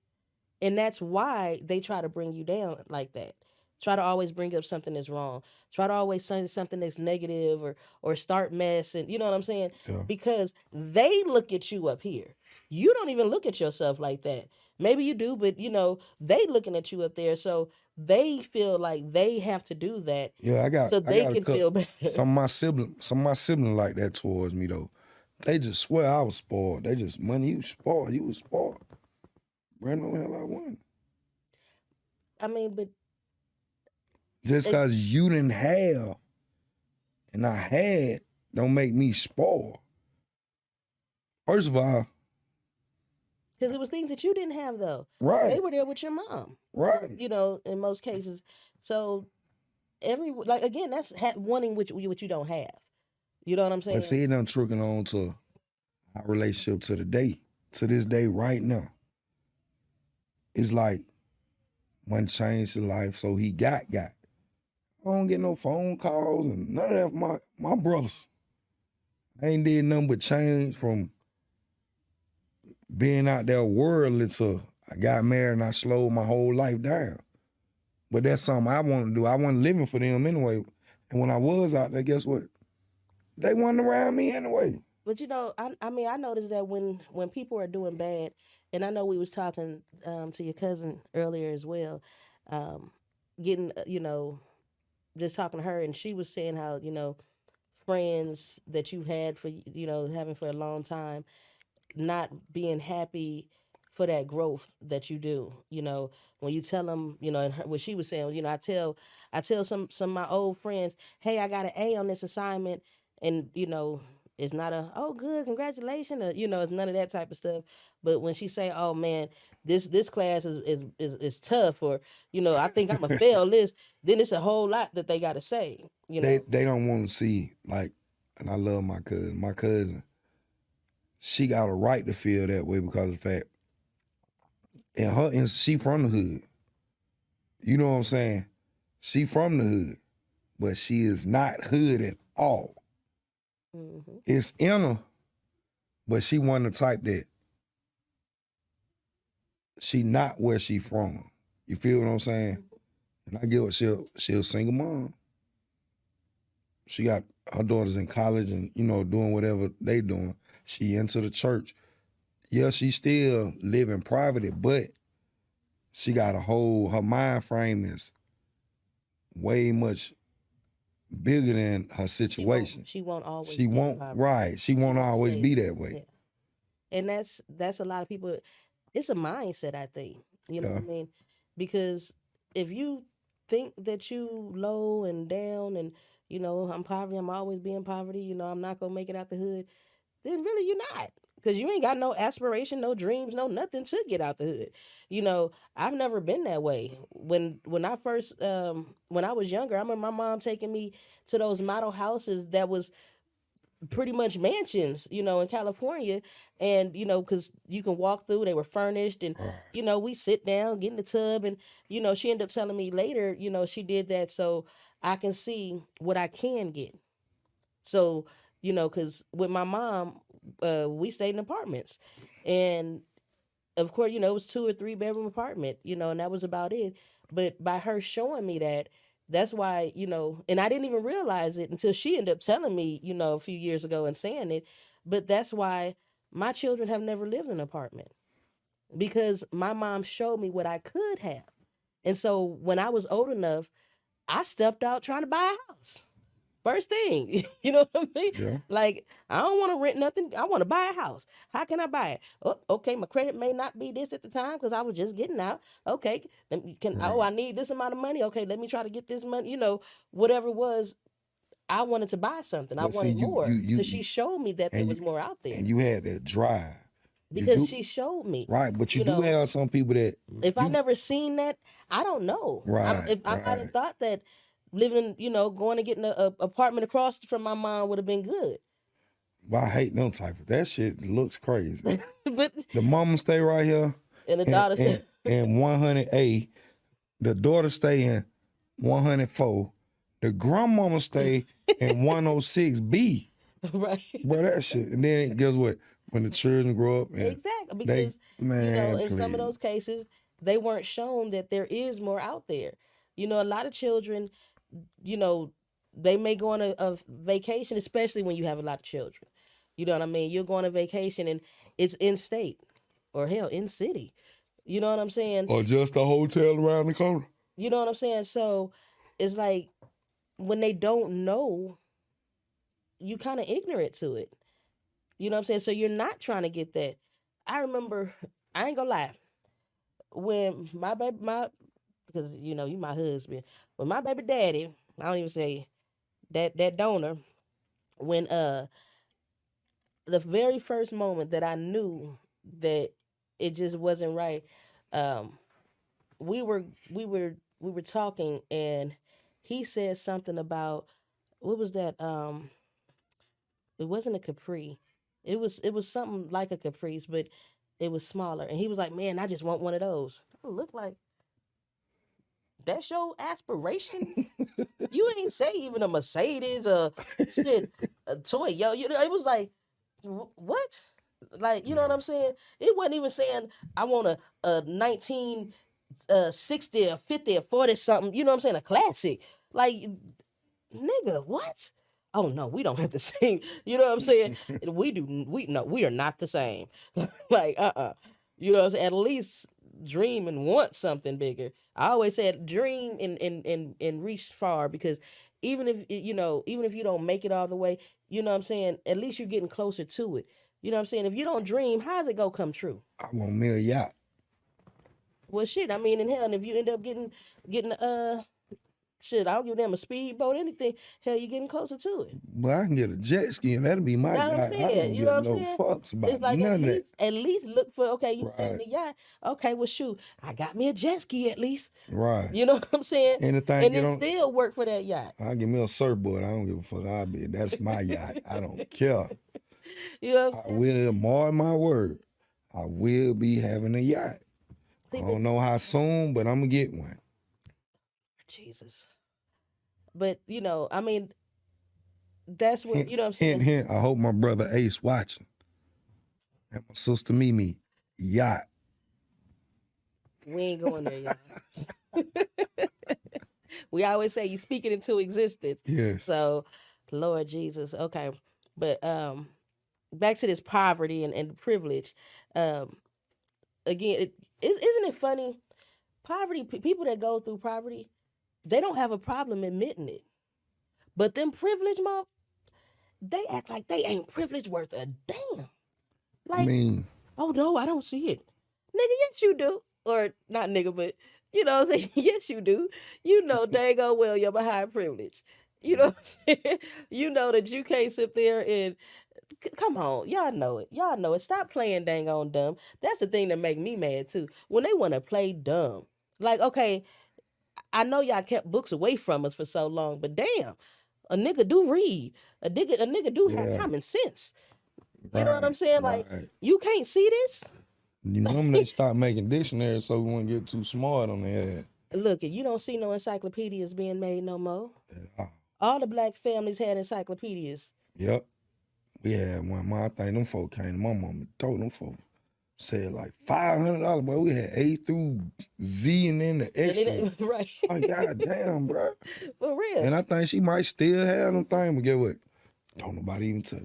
And that's why they try to bring you down like that. Try to always bring up something that's wrong. Try to always say something that's negative or start mess, and you know what I'm saying? Yeah. Because they look at you up here. You don't even look at yourself like that. Maybe you do, but they looking at you up there, so they feel like they have to do that. Yeah, I got. So they I got can feel better. Some of my siblings like that towards me though. They just swear I was spoiled. They just money. You spoiled. You was spoiled. Brandon, the hell I won. I mean, but just because you didn't have and I had, don't make me spoiled. First of all, because it was things that you didn't have though. Right. They were there with your mom. Right. In most cases. So again, that's wanting what you don't have. You know what I'm saying? But see, it done trickling on to our relationship to this day right now. It's like one changed his life, so he got. I don't get no phone calls and none of that from my brothers. I ain't did nothing but change from being out there worldly to I got married and I slowed my whole life down. But that's something I want to do. I wasn't living for them anyway. And when I was out there, guess what? They wasn't around me anyway. But I noticed that when people are doing bad, and I know we was talking to your cousin earlier as well, getting just talking to her, and she was saying how friends that you had for having for a long time, not being happy for that growth that you do. When you tell them, and what she was saying, I tell some of my old friends, hey, I got an A on this assignment, and it's not a good, congratulations, or, it's none of that type of stuff. But when she say, oh man, this class is tough, or I think I'm gonna fail this, then it's a whole lot that they got to say. They don't want to see, like, and I love my cousin. My cousin, she got a right to feel that way because of the fact, and she from the hood. You know what I'm saying? She from the hood, but she is not hood at all. Mm-hmm. It's in her, but she one of the type that she not where she from. You feel what I'm saying? And I get what she a single mom. She got her daughters in college and, doing whatever they doing. She into the church. Yeah, she still living privately, but she got her mind frame is way much bigger than her situation. She won't always. She won't always be that way. Yeah. And that's a lot of people. It's a mindset, I think. You know what I mean? Because if you think that you low and down and I'm poverty, I'm always be in poverty, I'm not gonna make it out the hood, then really you're not. Because you ain't got no aspiration, no dreams, no nothing to get out the hood. I've never been that way. When I first, when I was younger, I remember my mom taking me to those model houses that was pretty much mansions, in California. And, because you can walk through, they were furnished. And, we sit down, get in the tub. And, she ended up telling me later, she did that so I can see what I can get. So, because with my mom, we stayed in apartments, and of course, it was 2 or 3 bedroom apartment, and that was about it. But by her showing me that's why, and I didn't even realize it until she ended up telling me, a few years ago and saying it. But that's why my children have never lived in an apartment, because my mom showed me what I could have. And so when I was old enough, I stepped out trying to buy a house. First thing, you know what I mean? Yeah. Like, I don't want to rent nothing. I want to buy a house. How can I buy it? Oh, okay, my credit may not be this at the time because I was just getting out. Okay, I Right. need this amount of money. Okay, let me try to get this money. Whatever it was, I wanted to buy something. I But see, wanted you you more. you So you she showed me that there and was more out and there you had that drive. You because do she showed me. right, but you You do know, have some people that if I you never seen that, I don't know. right, If I might have right. thought that living, going and getting a apartment across from my mom would have been good. Well, I hate them type of that shit looks crazy. But The mama stay right here and the and daughter and, said, and 100A. The daughter stay in 104. The grandmama stay in 106B. right. Bro, that shit. And then guess what? When the children grow up and Exactly. they Because, man, in some of please. those cases, they weren't shown that there is more out there. A lot of children, you know, they may go on a vacation, especially when you have a lot of children. You know what I mean? You're going on vacation and it's in state or hell, in city. You know what I'm saying? Or just a hotel around the corner. You know what I'm saying? So it's like when they don't know, you kind of ignorant to it. You know what I'm saying? So you're not trying to get that. I remember, I ain't gonna lie, when because you my husband, when my baby daddy, I don't even say that donor, when the very first moment that I knew that it just wasn't right, um, we were we were we were talking and he said something about what was that? It wasn't a Capri. It was something like a Caprice, but it was smaller. And he was like, "Man, I just want one of those." I look like that's your aspiration. You ain't say even a Mercedes or shit, a toy. Yo, it was like, what? Like, you know what I'm saying? It wasn't even saying I want a 1960 or 50 or 40 something. You know what I'm saying? A classic. Like, nigga, what? Oh no, we don't have the same. You know what I'm saying? We do. We no, we are not the same. Like, You know what I'm saying? At least dream and want something bigger. I always said dream and reach far because even if even if you don't make it all the way, you know what I'm saying? At least you're getting closer to it. You know what I'm saying? If you don't dream, how's it gonna come true? I want me a yacht. Well, shit. I mean, in hell, and if you end up getting shit, I don't give a damn a speedboat, anything. Hell, you're getting closer to it. But I can get a jet ski and that'll be my Know what I'm yacht. I saying? don't You know give what I'm no saying? fucks about It's like none of that. at least look for okay. You stay in Right, the yacht. Okay, well shoot, I got me a jet ski at least. right. You know what I'm saying? Anything And get it on, still work for that yacht. I'll give me a surfboard. I don't give a fuck. That's my yacht. I don't care. You know what I I'm saying? will mark my word. I will be having a yacht. I See, but don't know how soon, but I'm gonna get one. Jesus. But I mean, that's what Hint, you know what I'm hint, saying. hint. I hope my brother Ace watching and my sister Mimi yacht. We ain't going there, y'all. We always say you speak it into existence. Yes. So, Lord Jesus. Okay. But back to this poverty and privilege. Um Again, isn't it funny? Poverty, people that go through poverty, they don't have a problem admitting it. But them privileged mom, they act like they ain't privileged worth a damn. I Like, mean, oh no, I don't see it. Nigga, yes you do. Or not nigga, but you know what I'm saying? Yes you do. You know dang old well you're behind privilege. You know what I'm saying? You know that you can't sit there and come on, y'all know it. Y'all know it. Stop playing dang on dumb. That's the thing that make me mad too. When they want to play dumb. Like, okay, I know y'all kept books away from us for so long, but damn, a nigga do read. A nigga do have yeah, common sense. You know what I'm right, saying? Like, right. you can't see this? You know they start making dictionaries so we won't get too smart on their head. Look, you don't see no encyclopedias being made no more. Yeah. All the black families had encyclopedias. Yep. We had one. I think them folk came to my mama and told them folk said like $500, but we had A through Z and then the And extra. it, right. Oh, God damn, bro. For real. And I think she might still have them things, but get what? Don't nobody even touch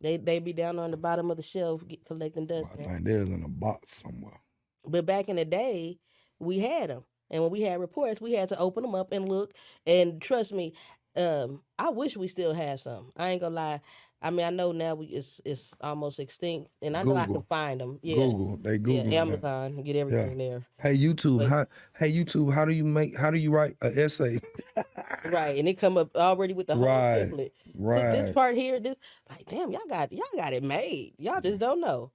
them. They be down on the bottom of the shelf collecting Well, dust. I think they're in a box somewhere. But back in the day, we had them. And when we had reports, we had to open them up and look. And trust me, I wish we still have some. I ain't gonna lie. I mean, I know now it's almost extinct, and I know I can Google, find them. Yeah, Google, they yeah, Google now. Amazon, you get Yeah. everything there. Hey YouTube, But how do you write an essay? right, and it come up already with the whole Right, template. This right. part here, this like damn, y'all got it made. Y'all just don't know.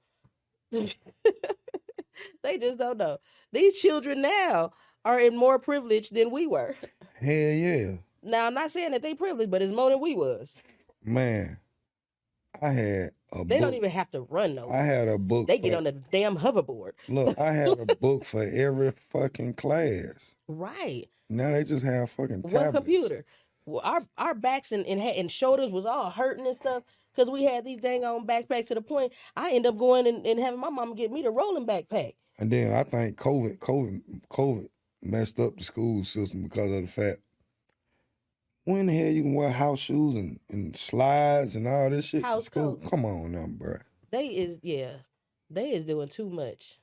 They just don't know. These children now are in more privilege than we were. Hell yeah. Now I'm not saying that they privileged, but it's more than we was. Man, I had a They don't book. even have to run I nowhere. had a book They get for on the damn hoverboard. look, I had a book for every fucking class. Right. Now they just have fucking One tablets. computer. Well, our backs and shoulders was all hurting and stuff because we had these dang on backpacks to the point I end up going and having my mama get me the rolling backpack. And then I think COVID messed up the school system because of the fact when the hell you can wear house shoes and slides and all this shit to House school? coat. Come on now, bro. They is doing too much,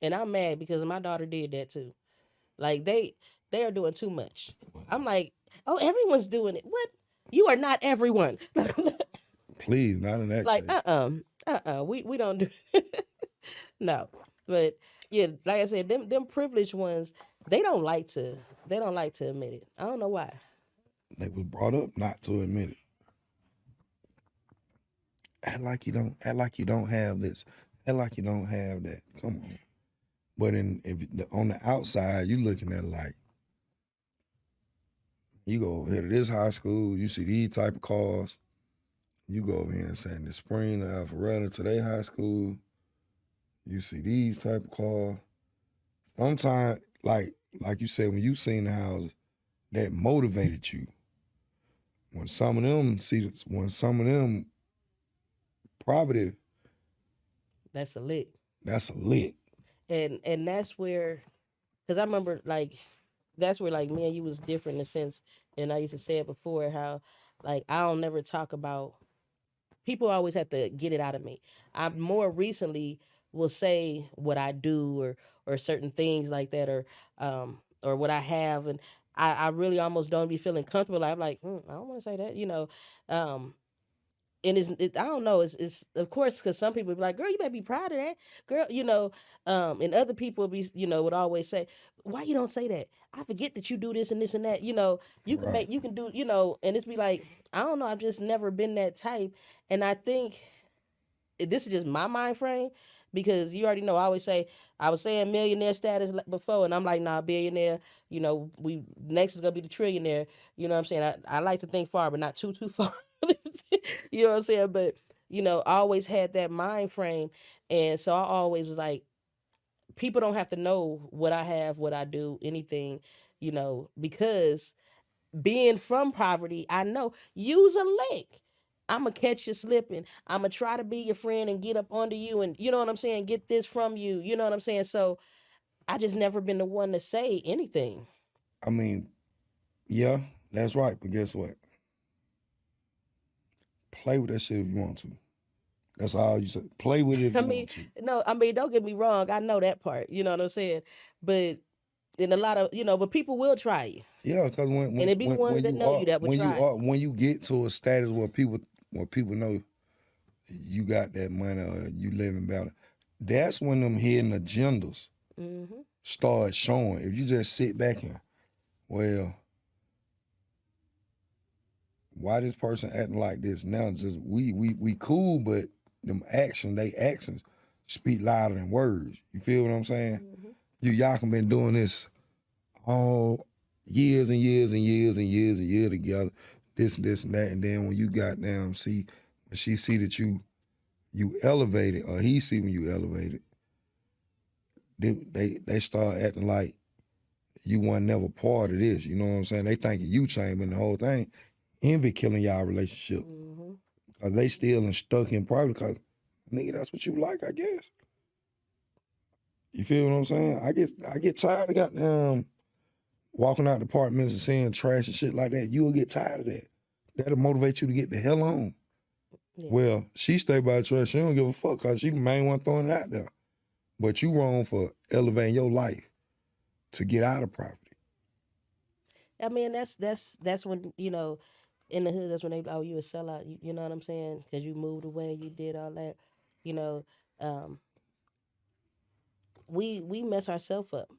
and I'm mad because my daughter did that too. Like they are doing too much. I'm like, oh, everyone's doing it. What? You are not everyone. Please, not in that Like case. we don't do no. But yeah, like I said, them privileged ones, they don't like to admit it. I don't know why. They was brought up not to admit it. Act like you don't have this. Act like you don't have that. Come on. But on the outside, you looking at it like, you go over here to this high school, you see these type of cars. You go over here and say in the spring of Alpharetta to their high school, you see these type of cars. Sometimes, like you said, when you seen the houses, that motivated you. When some of them poverty, That's a lick. that's a lick. And that's where, because I remember like that's where like me and you was different in a sense, and I used to say it before how like I don't never talk about, people always have to get it out of me. I more recently will say what I do or certain things like that or what I have, and I really almost don't be feeling comfortable. I'm like, I don't want to say that, um, and I don't know, it's of course because some people be like, girl, you better be proud of that, girl, and other people be would always say, why you don't say that? I forget that you do this and this and that, you can Right. you can do, and it's be like, I don't know, I've just never been that type, and I think this is just my mind frame because you already know I always say I was saying millionaire status before, and I'm like, nah, billionaire, we next is gonna be the trillionaire, you know what I'm saying? I like to think far but not too far. You know what I'm saying? But I always had that mind frame, and so I always was like, people don't have to know what I have, what I do, anything, because being from poverty, I know use a lick. I'ma catch you slipping. I'ma try to be your friend and get up under you, and you know what I'm saying, get this from you. You know what I'm saying? So I just never been the one to say anything. I mean, yeah, that's right. But guess what? Play with that shit if you want to. That's all you say. Play with it if I you mean, want to. no, I mean, don't get me wrong. I know that part. You know what I'm saying? But in a lot of, but people will try you. Yeah, because And it be the ones that know you that would try. when you get to a status where people know you got that money or you living better, that's when them hidden agendas Mm-hmm. start showing. If you just sit back and, well, why this person acting like this now? Just we cool, but they actions speak louder than words. You feel what I'm saying? Mm-hmm. Y'all can been doing this all years and years and years and years and years together, this and that, and then when you got down, she see that you elevated, or he see when you elevated, they start acting like you weren't never part of this. You know what I'm saying? They thinking you changing the whole thing. Envy killing y'all relationship. Mm-hmm. Cause they still stuck in private. Cause nigga, that's what you like, I guess. You feel what I'm saying? I get tired of goddamn walking out the apartments and seeing trash and shit like that. You'll get tired of that. That'll motivate you to get the hell on. Yeah. Well, she stay by the trash. She don't give a fuck because she the main one throwing it out there. But you wrong for elevating your life to get out of poverty. I mean, that's when in the hood. That's when they you a sellout. You know what I'm saying? Because you moved away, you did all that. You know, um, we mess ourselves up.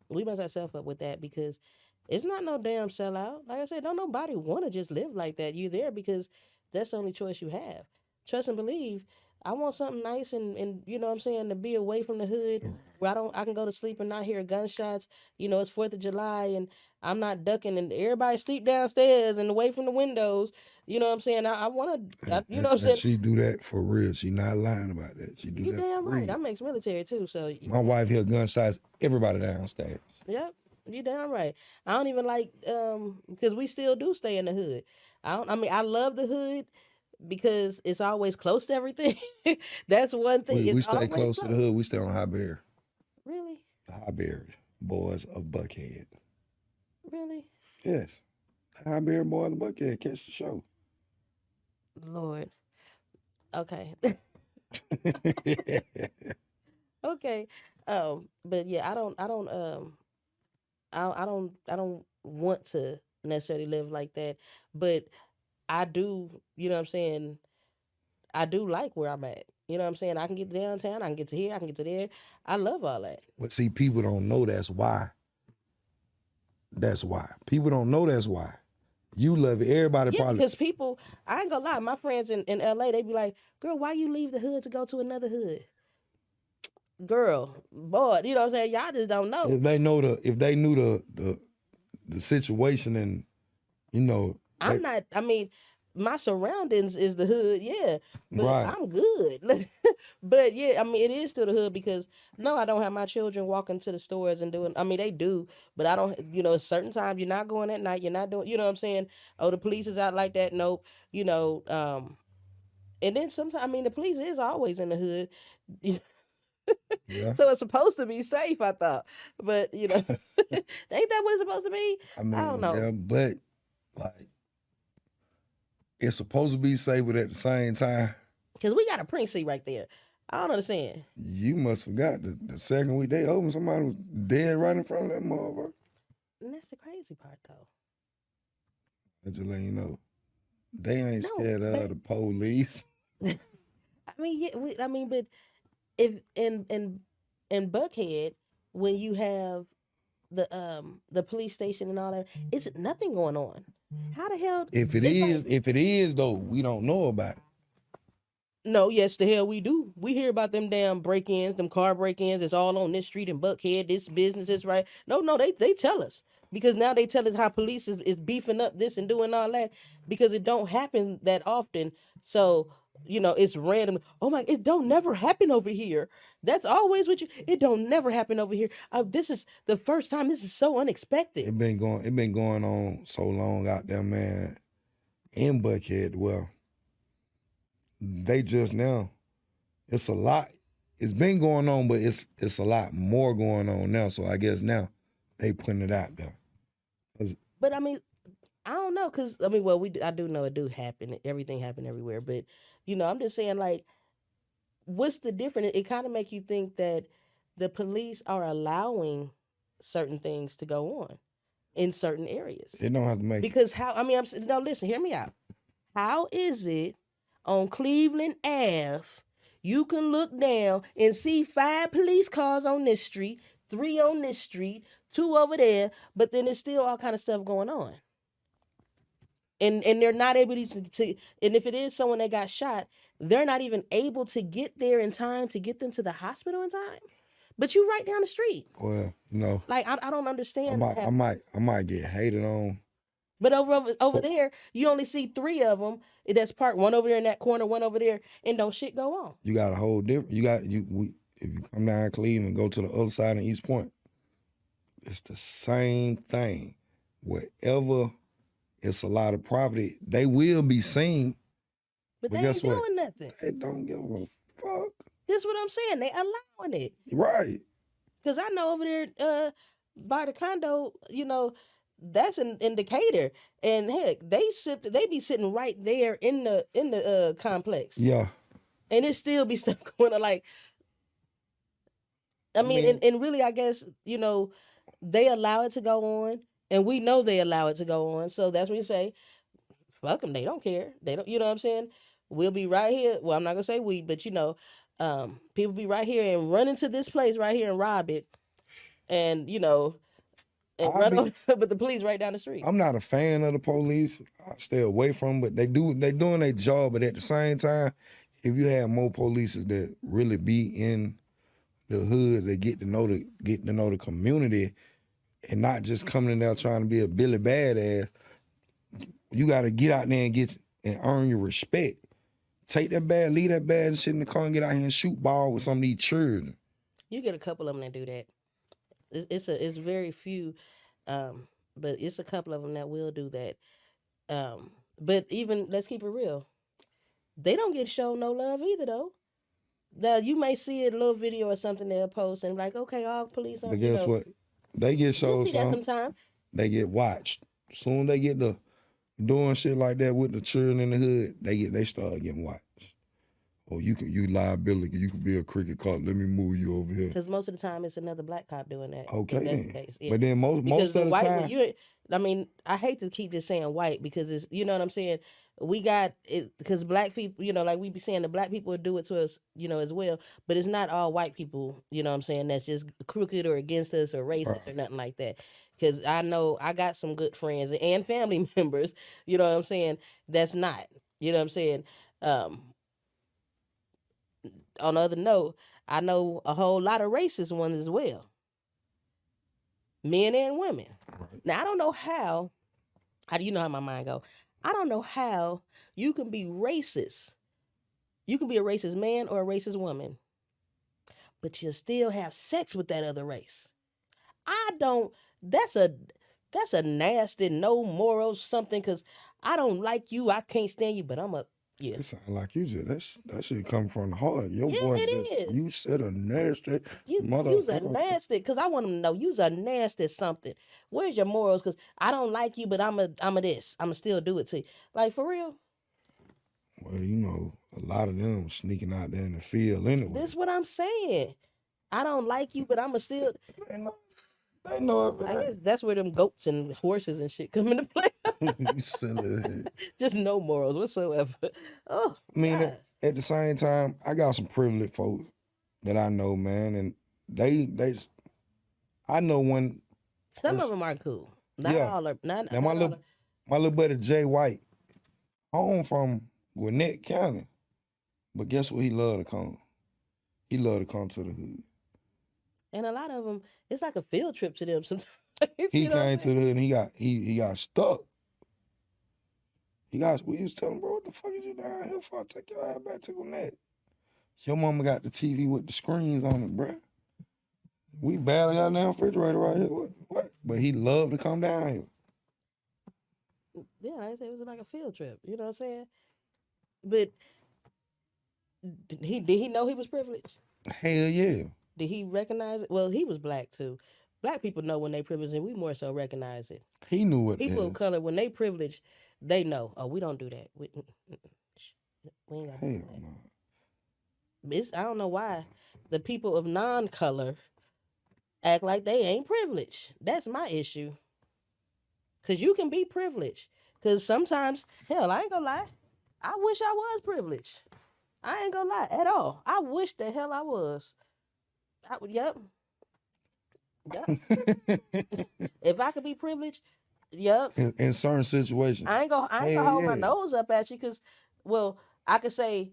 We mess ourselves up with that because it's not no damn sellout. Like I said, don't nobody want to just live like that. You there because that's the only choice you have. Trust and believe. I want something nice and you know what I'm saying to be away from the hood where I can go to sleep and not hear gunshots. It's 4th of July and I'm not ducking and everybody sleep downstairs and away from the windows. You know what I'm saying? I want to. You know what I'm And saying? she do that for real. She not lying about that. She do You that damn for right. real. I'm ex-military too, so My wife hear gunshots. Everybody downstairs. yep, you damn right. I don't even like because we still do stay in the hood. I mean I love the hood because it's always close to everything. That's one thing. We It's stay always close to the close. hood. We stay on Highbury. Really? The Highbury boys of Buckhead. Really? Yes. The Highbury boys of Buckhead. Catch the show. Lord. Okay. Okay. But yeah, I don't want to necessarily live like that. But I do, you know what I'm saying? I do like where I'm at. You know what I'm saying? I can get to downtown, I can get to here, I can get to there. I love all that. But see, people don't know that's why. That's why. People don't know that's why. You love it. Everybody Yeah, probably because people, I ain't gonna lie, my friends in LA, they be like, girl, why you leave the hood to go to another hood? Girl, boy, you know what I'm saying? Y'all just don't know. if they knew the situation and you know they, I mean, my surroundings is the hood, yeah, but right. I'm good. But yeah, I mean, it is still the hood because no, I don't have my children walking to the stores and doing, I mean, they do, but I don't, certain times you're not going at night, you're not doing, you know what I'm saying? Oh, the police is out like that. Nope. And then sometimes, I mean, the police is always in the hood. Yeah. So it's supposed to be safe, I thought. But, ain't that what it's supposed to be? I I don't mean, know. yeah, but like it's supposed to be safe, but at the same time, Because we got a precinct right there. I don't understand. you must forgot the second week they opened, somebody was dead right in front of that motherfucker. And that's the crazy part, though. I just let you know, they ain't No, scared of but the police. I mean, yeah, but if in Buckhead, when you have the police station and all that, it's nothing going on. How the hell? If it It's is, like if it is though, we don't know about it. no, yes, the hell we do. We hear about them damn break-ins, them car break-ins. It's all on this street in Buckhead. This business is right. No, they tell us because now they tell us how police is beefing up this and doing all that because it don't happen that often. So it's random. Oh my, it don't never happen over here. That's always what you. It don't never happen over here. This is the first time. This is so unexpected. It been going on so long out there, man. In Buckhead, well, they just now. It's a lot. It's been going on, but it's a lot more going on now. So I guess now they putting it out there. But I mean, I don't know, cause I mean, well, I do know it do happen. Everything happen everywhere, but I'm just saying, like, what's the difference? It kind of make you think that the police are allowing certain things to go on in certain areas It don't have to make because how? I mean, no. Listen, hear me out. How is it on Cleveland Ave? You can look down and see 5 police cars on this street, 3 on this street, 2 over there, but then there's still all kind of stuff going on. And they're not able to and if it is someone that got shot, they're not even able to get there in time to get them to the hospital in time. But you right down the street. Well, Like I don't understand. I might get hated on. But over there, you only see 3 of them. That's parked, one over there in that corner, one over there, and don't shit go on. You got a whole different. If you come down Cleveland and go to the other side of East Point, it's the same thing. Wherever it's a lot of property, they will be seen. But they guess ain't what? doing nothing. They don't give a fuck. This is what I'm saying. They allowing it. Right. Because I know over there by the condo, that's an indicator. And heck, they be sitting right there in the complex. Yeah. And it still be stuff going on. Like, I mean, and really, I guess, they allow it to go on. and we know they allow it to go on. So that's when you say, fuck them. They don't care. They don't. You know what I'm saying? We'll be right here. Well, I'm not gonna say we, but people be right here and run into this place right here and rob it, and and I run be, over with the police right down the street. I'm not a fan of the police. I stay away from them, but they doing their job. But at the same time, if you have more police that really be in the hood, they get to know the community, and not just coming in there trying to be a Billy Badass. You got to get out there and earn your respect. Take that bag, leave that bag and shit in the car and get out here and shoot ball with some of these children. You get a couple of them that do that. It's very few, but it's a couple of them that will do that. But even let's keep it real, they don't get shown no love either though. Now you may see a little video or something they'll post and like, okay, all police. But guess what? They get You'll showed see that something. sometime. They get watched. Soon they get the doing shit like that with the children in the hood, they start getting watched. Or you liability, you could be a cricket cop. Let me move you over here. Because most of the time it's another black cop doing that. Okay, If that's then. the case. Yeah. But then most Because of the the white time, one, I hate to keep just saying white because it's, you know what I'm saying? We got it because black people, like we be saying the black people do it to us, as well. But it's not all white people, you know what I'm saying, that's just crooked or against us or racist or nothing like that. Because I know I got some good friends and family members, you know what I'm saying, that's not, you know what I'm saying? On the other note, I know a whole lot of racist ones as well. Men and women. Right. Now I don't know how do you know how my mind go? I don't know how you can be racist. You can be a racist man or a racist woman, but you still have sex with that other race. That's a nasty, no morals something, because I don't like you, I can't stand you, but yeah. It sound like you just that shit come from the heart. Your Yeah, voice it just is. you said a nasty You's a nasty, because I want them to know you's a nasty something. Where's your morals? Because I don't like you, but I'm a this. I'ma still do it to you. Like, for real. Well, a lot of them sneaking out there in the field anyway. This what I'm saying. I don't like you, but I'ma still. They know it. I guess that's where them goats and horses and shit come into play. You silly. Just no morals whatsoever. Oh, I mean, God. at the same time, I got some privileged folks that I know, man, and they I know one. Some of them are cool. Not Yeah. all are. Not, Now not my all little buddy Jay White, home from Gwinnett County, but guess what? He loved to come. He loved to come to the hood. and a lot of them, it's like a field trip to them sometimes. He You know what I'm came to the hood and he got stuck. We was telling him, bro, what the fuck is you down here for? Take your ass back to Gwinnett. Your mama got the TV with the screens on it, bruh. We barely got a refrigerator right here. What? But he loved to come down here. Yeah, I say it was like a field trip. You know what I'm saying? But did he know he was privileged? Hell yeah. Did he recognize it? Well, he was black too. Black people know when they privileged, and we more so recognize it. He knew what People the of color, when they privileged, they know. Oh, we don't do that. We ain't got to do hell that. no. I don't know why the people of non-color act like they ain't privileged. That's my issue. Cause you can be privileged. Cause sometimes, hell, I ain't gonna lie, I wish I was privileged. I ain't gonna lie at all. I wish the hell I was. Yep. If I could be privileged, yep. in certain situations. I ain't gonna Hell hold my yeah. nose up at you, because, well, I could say,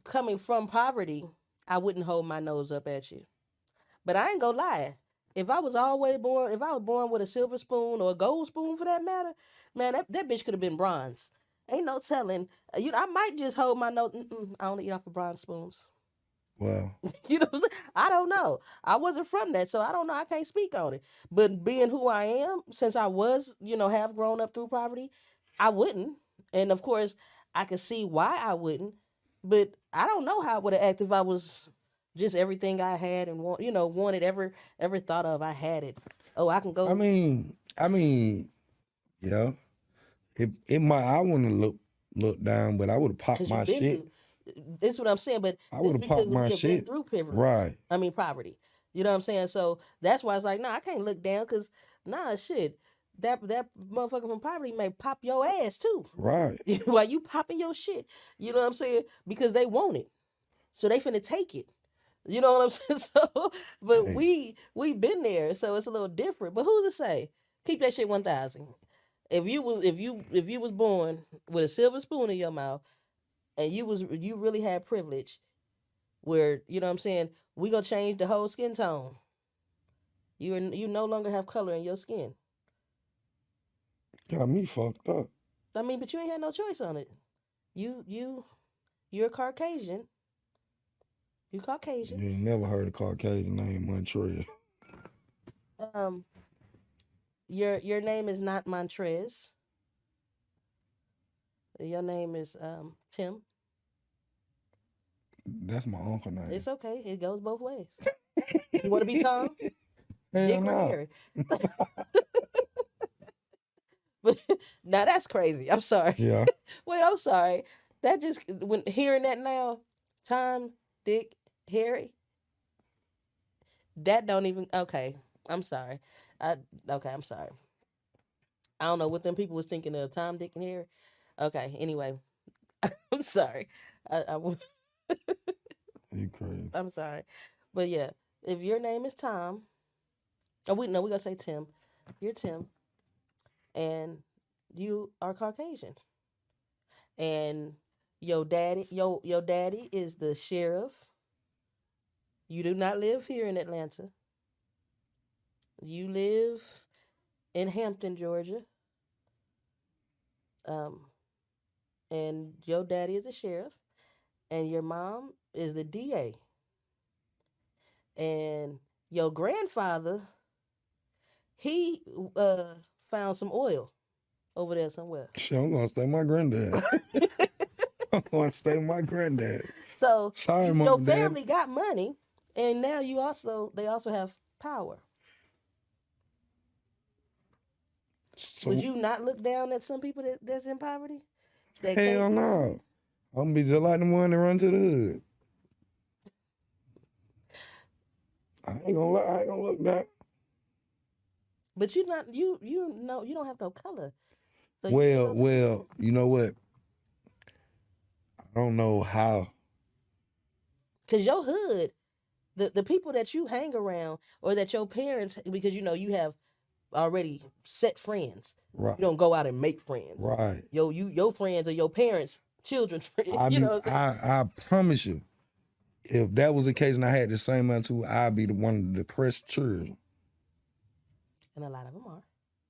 coming from poverty, I wouldn't hold my nose up at you. But I ain't gonna lie. If I was born with a silver spoon or a gold spoon for that matter, man, that bitch could have been bronze. Ain't no telling. I might just hold my nose. I only eat off of bronze spoons. Well, You know what I'm saying? I don't know. I wasn't from that, so I don't know. I can't speak on it. But being who I am, since I was, have grown up through poverty, I wouldn't. And of course, I could see why I wouldn't. But I don't know how I would have acted if I was just everything I had and wanted, ever thought of. I had it. Oh, I can go. I mean, yeah. It might. I wouldn't have looked down, but I would have popped 'cause my you've been shit. through- That's what I'm saying. But I it's would have because popped my you've been shit. through privilege. Right. Poverty. You know what I'm saying? So that's why it's like, I can't look down, because shit. that motherfucker from poverty may pop your ass too. Right. While you popping your shit. You know what I'm saying? Because they want it. So they finna take it. You know what I'm saying? So, but Hey, we been there, so it's a little different. But who's to say? Keep that shit 1,000. If you was born with a silver spoon in your mouth and you really had privilege, where you know what I'm saying, we gonna change the whole skin tone. You no longer have color in your skin. got me fucked up. I mean, but you ain't had no choice on it. You're Caucasian. You Caucasian. You ain't never heard a Caucasian named Montreal. Um, your name is not Montrez. Your name is Tim. That's my uncle name. It's okay. It goes both ways. You want to be Tom, Hell Dick, or no. Harry? But now that's crazy. I'm sorry. Yeah. Wait, I'm sorry. That just when hearing that now, Tom, Dick, Harry. That don't even okay. I'm sorry. Okay. I'm sorry. I don't know what them people was thinking of. Tom, Dick, and Harry. Okay. Anyway, I'm sorry. I You crazy. I'm sorry, but yeah, if your name is Tom, oh we gonna say Tim. You're Tim, and you are Caucasian, and your daddy is the sheriff. You do not live here in Atlanta. You live in Hampton, Georgia. Um, and your daddy is a sheriff, and your mom is the DA, and your grandfather he found some oil over there somewhere. Shit, I'm gonna stay with my granddad. I'm gonna stay with my granddad. So Sorry, your mom and dad. family got money, and now they also have power. So Would you not look down at some people that's in poverty? That hell can't, no. I'm gonna be just like the one that run to the hood. I ain't gonna look back. but you not you know you don't have no color. So Well, you know what? I don't know how. because your hood, the people that you hang around or that your parents, because you know you have already set friends. Right. You don't go out and make friends. Right. Your friends are your parents' children's friends. I You mean, know what I'm saying? I promise you, if that was the case and I had the same attitude, I'd be the one of the depressed children. And a lot of them are.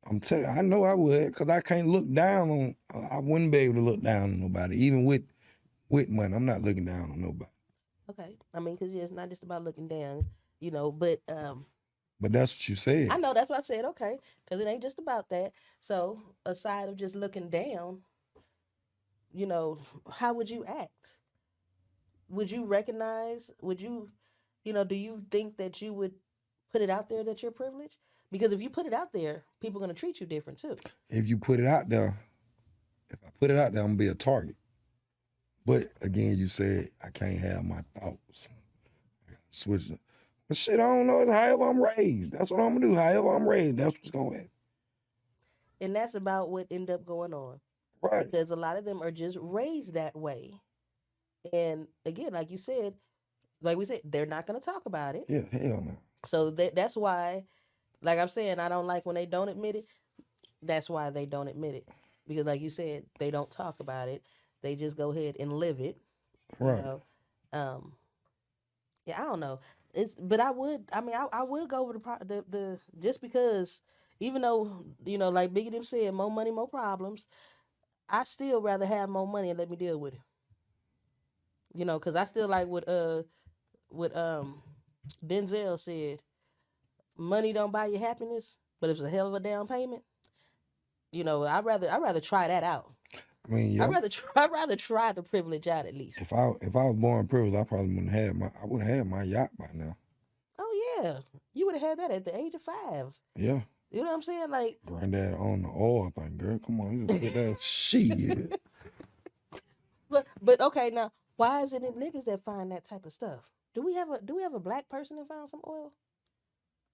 I'm telling you, I know I would, because I can't look down on, I wouldn't be able to look down on nobody, even with money. I'm not looking down on nobody. Okay. I mean, because it's not just about looking down, you know, but But that's what you said. I know that's why I said okay, because it ain't just about that. So aside of just looking down, you know, how would you act? Would you recognize? Would you, you know, do you think that you would put it out there that you're privileged? Because if you put it out there, people are gonna treat you different too. If you put it out there, if I put it out there, I'm gonna be a target. But again, you said I can't have my thoughts. I gotta switch it. But shit, I don't know. It's however I'm raised. That's what I'm gonna do. However I'm raised, that's what's gonna happen. And that's about what end up going on. Right. Because a lot of them are just raised that way. And again, like you said, like we said, they're not gonna talk about it. Yeah, hell no. So that's why, like I'm saying, I don't like when they don't admit it. That's why they don't admit it. Because like you said, they don't talk about it. They just go ahead and live it. Right. You know? Yeah, I don't know. But I would. I mean, I would go over the just because even though you know, like Biggie them said, more money, more problems. I still rather have more money and let me deal with it. You know, because I still like what Denzel said. Money don't buy you happiness, but it's a hell of a down payment. You know, I rather try that out. I mean, yeah. I'd rather try the privilege out at least. If I was born privileged, I probably would have had my yacht by now. Oh yeah, you would have had that at the age of 5. Yeah. You know what I'm saying? Like Granddad owned the oil thing, girl. Come on, you just put that shit. But okay, now why is it niggas that find that type of stuff? Do we have a black person that found some oil?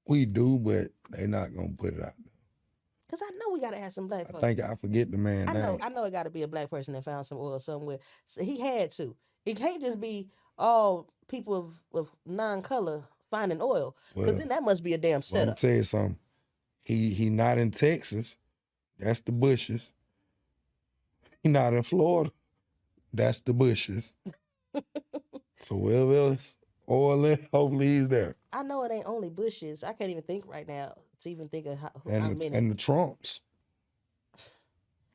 We do, but they not gonna put it out there. Cause I know we gotta have some black I folks. think I forget the man name. I know it got to be a black person that found some oil somewhere. So he had to. It can't just be all people of non-color finding oil, because Well, then that must be a damn well, I'm setup. tell you something. He not in Texas. That's the Bushes. He not in Florida. That's the Bushes. So wherever else oil is, hopefully he's there. I know it ain't only Bushes. I can't even think right now to even think of how And many. and the Trumps.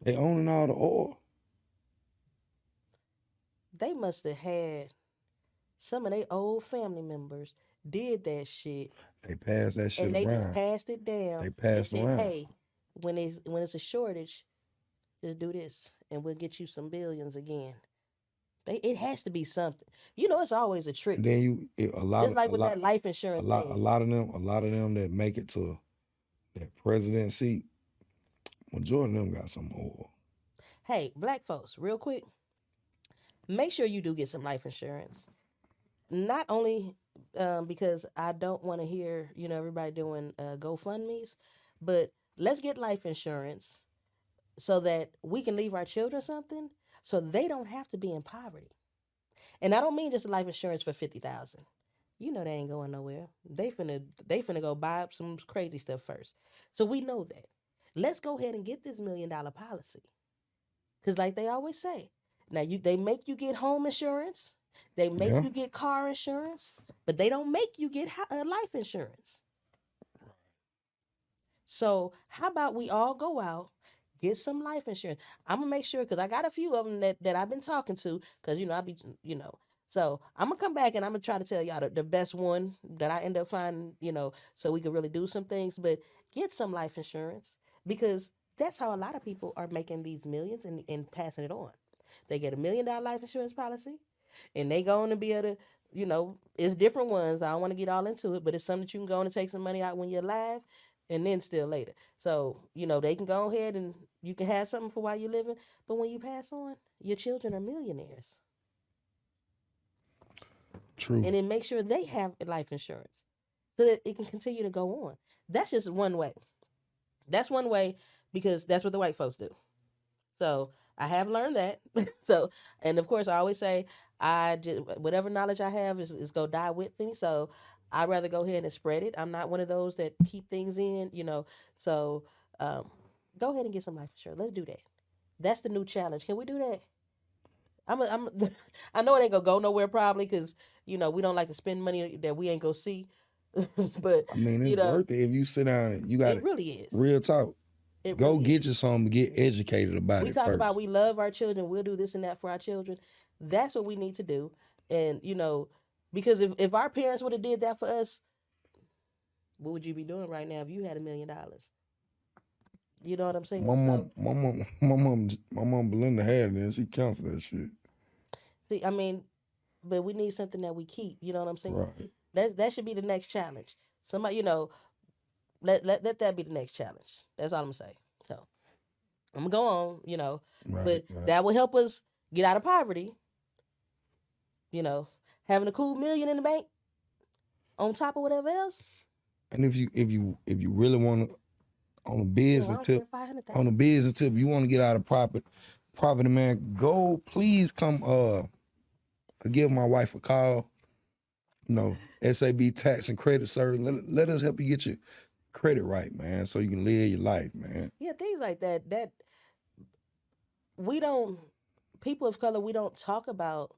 They owning all the oil. They must have had some of their old family members did that shit, They passed that shit and they just around. passed it down. They and passed said, around. hey, when it's a shortage, just do this, and we'll get you some billions again. It has to be something. You know, it's always a trick. And then a lot Just like with that life insurance thing. a lot of them that make it to that president seat, majority of them got some oil. Hey, black folks, real quick, make sure you do get some life insurance. Not only because I don't want to hear, everybody doing GoFundMes, but let's get life insurance so that we can leave our children something so they don't have to be in poverty. And I don't mean just a life insurance for $50,000. You know they ain't going nowhere. They finna go buy up some crazy stuff first. So we know that. Let's go ahead and get this $1 million policy. Cause like they always say, now they make you get home insurance, they make Yeah. you get car insurance, but they don't make you get life insurance. So how about we all go out, get some life insurance? I'm gonna make sure, because I got a few of them that I've been talking to, because I be so I'm gonna come back and I'm gonna try to tell y'all the best one that I end up finding, so we can really do some things. But get some life insurance, because that's how a lot of people are making these millions and passing it on. They get $1 million life insurance policy, and they go on to be able to, it's different ones. I don't want to get all into it, but it's something that you can go on and take some money out when you're alive, and then still later. So, they can go ahead and you can have something for while you're living, but when you pass on, your children are millionaires. True. And then make sure they have life insurance so that it can continue to go on. That's just one way. That's one way, because that's what the white folks do. So I have learned that. So, and of course, I always say, I just, whatever knowledge I have is go die with me. So I'd rather go ahead and spread it. I'm not one of those that keep things in, So go ahead and get some life insurance. Let's do that. That's the new challenge. Can we do that? I know it ain't gonna go nowhere probably, because we don't like to spend money that we ain't gonna see. But I mean, it's worth it if you sit down and you got it really is. Real talk. It Go really get is. you something, get educated about We it talk first. about we love our children, we'll do this and that for our children. That's what we need to do. And because if our parents would have did that for us, what would you be doing right now if you had $1 million? You know what I'm saying? My mom Belinda had it and she canceled that shit. See, but we need something that we keep. You know what I'm saying? Right. That should be the next challenge. Somebody, let that be the next challenge. That's all I'm gonna say. So I'm gonna go on, Right, but that will help us get out of poverty. Having a cool $1 million in the bank on top of whatever else. And if you really want to, on a business tip, you want to get out of property, man, go please come give my wife a call. SAB Tax and Credit Service. Let us help you get your credit right, man, so you can live your life, man. Yeah, things like that. That people of color, we don't talk about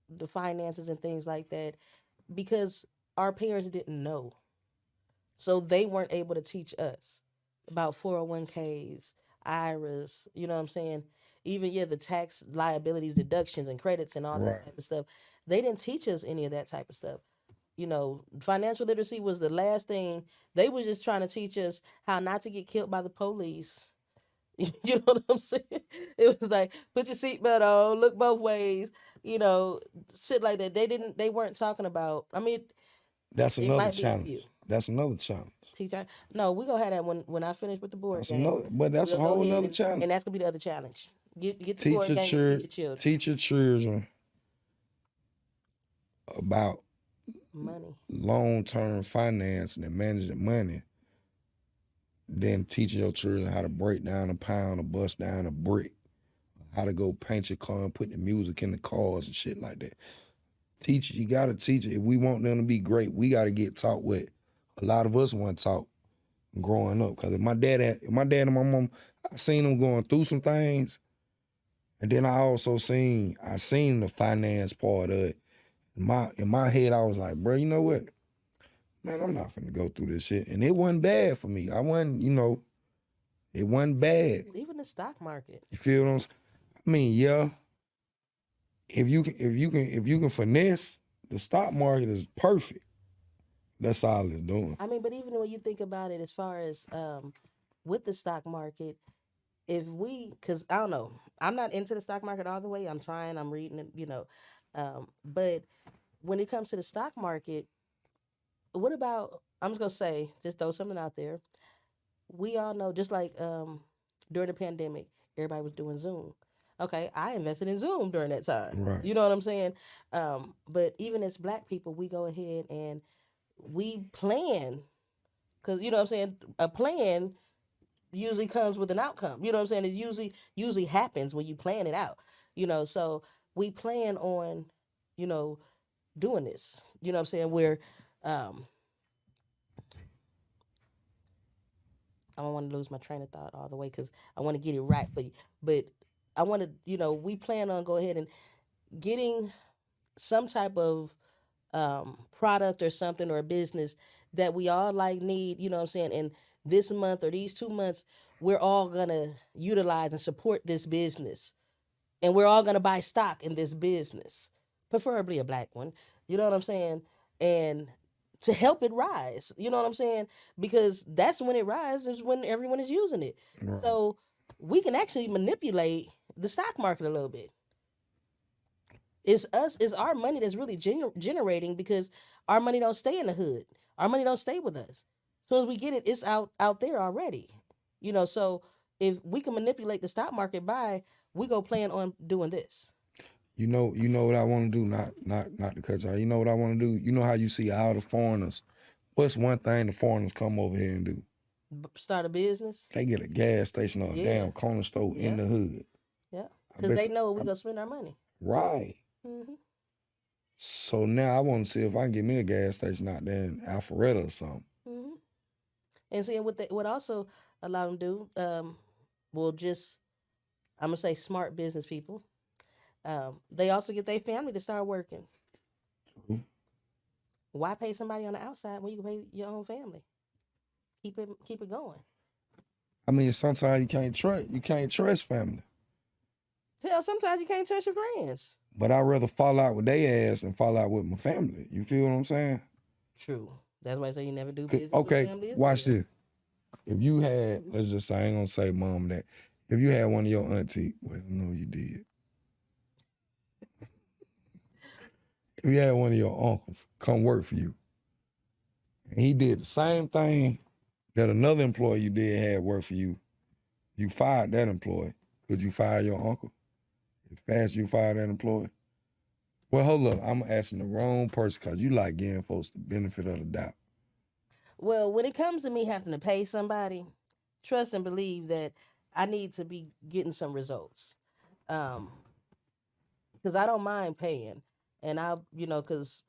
the finances and things like that because our parents didn't know. So they weren't able to teach us about 401ks, IRAs, you know what I'm saying? Even, the tax liabilities, deductions, and credits and all that type of stuff. They didn't teach us any of that type of stuff. Financial literacy was the last thing. They were just trying to teach us how not to get killed by the police. You know what I'm saying? It was like, put your seatbelt on, look both ways, shit like that. They weren't talking about, that's another challenge. That's another challenge. No, we're gonna have that when I finish with the board That's game. that's a whole another challenge. And that's gonna be the other challenge. Get the board game and teach your children. Teach your children about money, long-term financing and managing money then teaching your children how to break down a pound or bust down a brick, how to go paint your car and put the music in the cars and shit like that. Teach it. You gotta teach it. If we want them to be great, we gotta get taught what a lot of us weren't taught growing up. Cause if my dad and my mom, I seen them going through some things, and then I seen the finance part of it. In my head, I was like, bro, you know what? Man, I'm not finna go through this shit. And it wasn't bad for me. I wasn't, it wasn't bad. Even the stock market. You feel what I'm saying? I mean, yeah. If you can finesse, the stock market is perfect. That's all it's doing. I mean, but even when you think about it, as far as with the stock market, because I don't know, I'm not into the stock market all the way. I'm trying, I'm reading it, but when it comes to the stock market, what about, I'm just gonna say, just throw something out there. We all know, just like during the pandemic, everybody was doing Zoom. Okay, I invested in Zoom during that time. Right. You know what I'm saying? But even as Black people, we go ahead and we plan, because you know what I'm saying, a plan usually comes with an outcome. You know what I'm saying? It usually happens when you plan it out. So we plan on, doing this. You know what I'm saying? Where I don't want to lose my train of thought all the way because I want to get it right for you. But I want to, we plan on go ahead and getting some type of product or something or a business that we all need, you know what I'm saying? And this month or these 2 months, we're all going to utilize and support this business. And we're all going to buy stock in this business, preferably a Black one. You know what I'm saying? And to help it rise, you know what I'm saying? Because that's when it rises, when everyone is using it. Right. So we can actually manipulate the stock market a little bit. It's our money that's really generating, because our money don't stay in the hood. Our money don't stay with us. As soon as we get it, it's out there already. So if we can manipulate the stock market we go plan on doing this. You know what I want to do, not to cut you out. You know what I want to do? You know how you see all the foreigners? What's one thing the foreigners come over here and do? Start a business? They get a gas station or a damn corner store in the hood. Yeah, because they know we're going to spend our money. Right. Mm-hmm. So now I want to see if I can get me a gas station out there in Alpharetta or something. Mm-hmm. And seeing what also a lot of them do, I'm going to say smart business people, they also get their family to start working. Mm-hmm. Why pay somebody on the outside when you can pay your own family? Keep it going. I mean, sometimes you can't trust family. Hell, sometimes you can't trust your friends. But I'd rather fall out with their ass than fall out with my family. You feel what I'm saying? True. That's why I say you never do business okay, with family. Watch this. If you had, let's just say, I ain't gonna say mom that. If you had one of your auntie, well, no, you did. If you had one of your uncles come work for you, and he did the same thing that another employee you did had work for you, you fired that employee. Could you fire your uncle as fast as you fire that employee? Well, hold up. I'm asking the wrong person because you like giving folks the benefit of the doubt. Well, when it comes to me having to pay somebody, trust and believe that I need to be getting some results. Because I don't mind paying. And because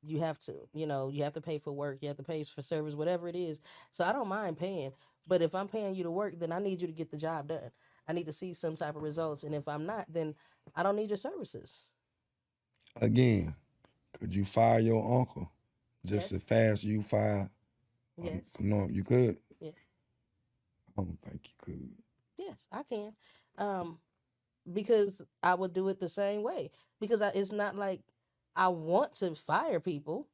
you have to pay for work, you have to pay for service, whatever it is. So I don't mind paying. But if I'm paying you to work, then I need you to get the job done. I need to see some type of results. And if I'm not, then I don't need your services. Again, could you fire your uncle just as fast as you fire? Yes. No, you could? Yes. I don't think you could. Yes, I can. Because I would do it the same way. Because it's not like I want to fire people.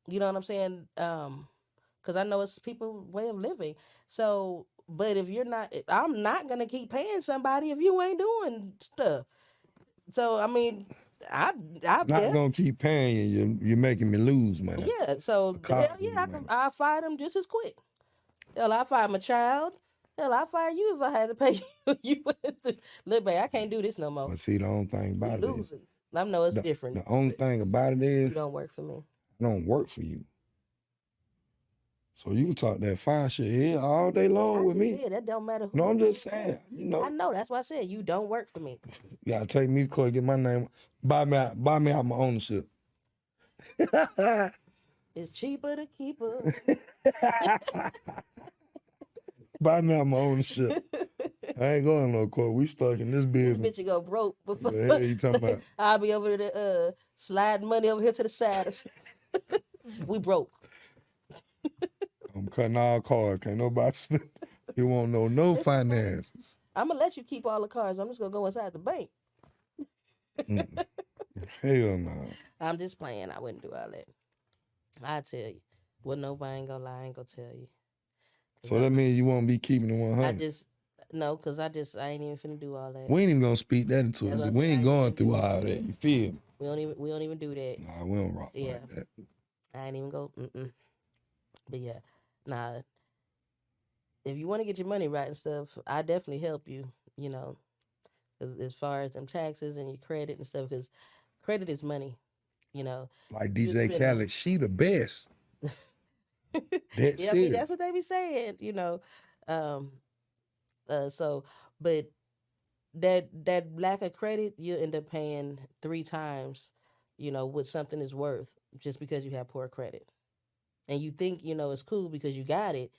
You know what I'm saying? Because I know it's people's way of living. So, but if you're not, I'm not going to keep paying somebody if you ain't doing stuff. So, I mean, I'm not going to keep paying you. You're making me lose money. Yeah, so hell yeah, I'll fire them just as quick. Hell, I'll fire my child. Hell, I'll fire you if I had to pay you. Look, babe, I can't do this no more. But see, the only thing about it is, I know it's different. The only thing about it is, you don't work for me. I don't work for you. So you can talk that fine shit here all day long I with just me. said that don't matter who. No, I'm you just is. saying, you I know, know. That's why I said you don't work for me. you gotta take me to court, get my name, buy me out my ownership. It's cheaper to keep her. Buy me out my ownership. I ain't going no court. We stuck in this This business. bitch will go broke before. The hell you talking about? I'll be over there sliding money over here to the side. We broke. I'm cutting all cards. Can't nobody spend. You won't know no It's fine. finances. I'm gonna let you keep all the cards. I'm just gonna go inside the bank. Mm-mm. Hell no. I'm just playing. I wouldn't do all that. I tell you. Well, nobody ain't gonna lie. I ain't gonna tell you. 'Cause So that means you won't be keeping the I 100. just no, cause I ain't even finna do all that. We ain't even gonna speak that into That's it. what I We said, I ain't ain't going even through do all that. You feel me? We don't even do that. Nah, we don't rock Yeah. like that. I ain't even go. But yeah, nah. If you want to get your money right and stuff, I definitely help you. You know, as far as them taxes and your credit and stuff, because credit is money. You know. Like You DJ spend- Khaled, she the best. That Yeah, I mean serious. that's what they be saying. You know, so but that lack of credit, you end up paying 3 times. You know what something is worth just because you have poor credit, and you think it's cool because you got it,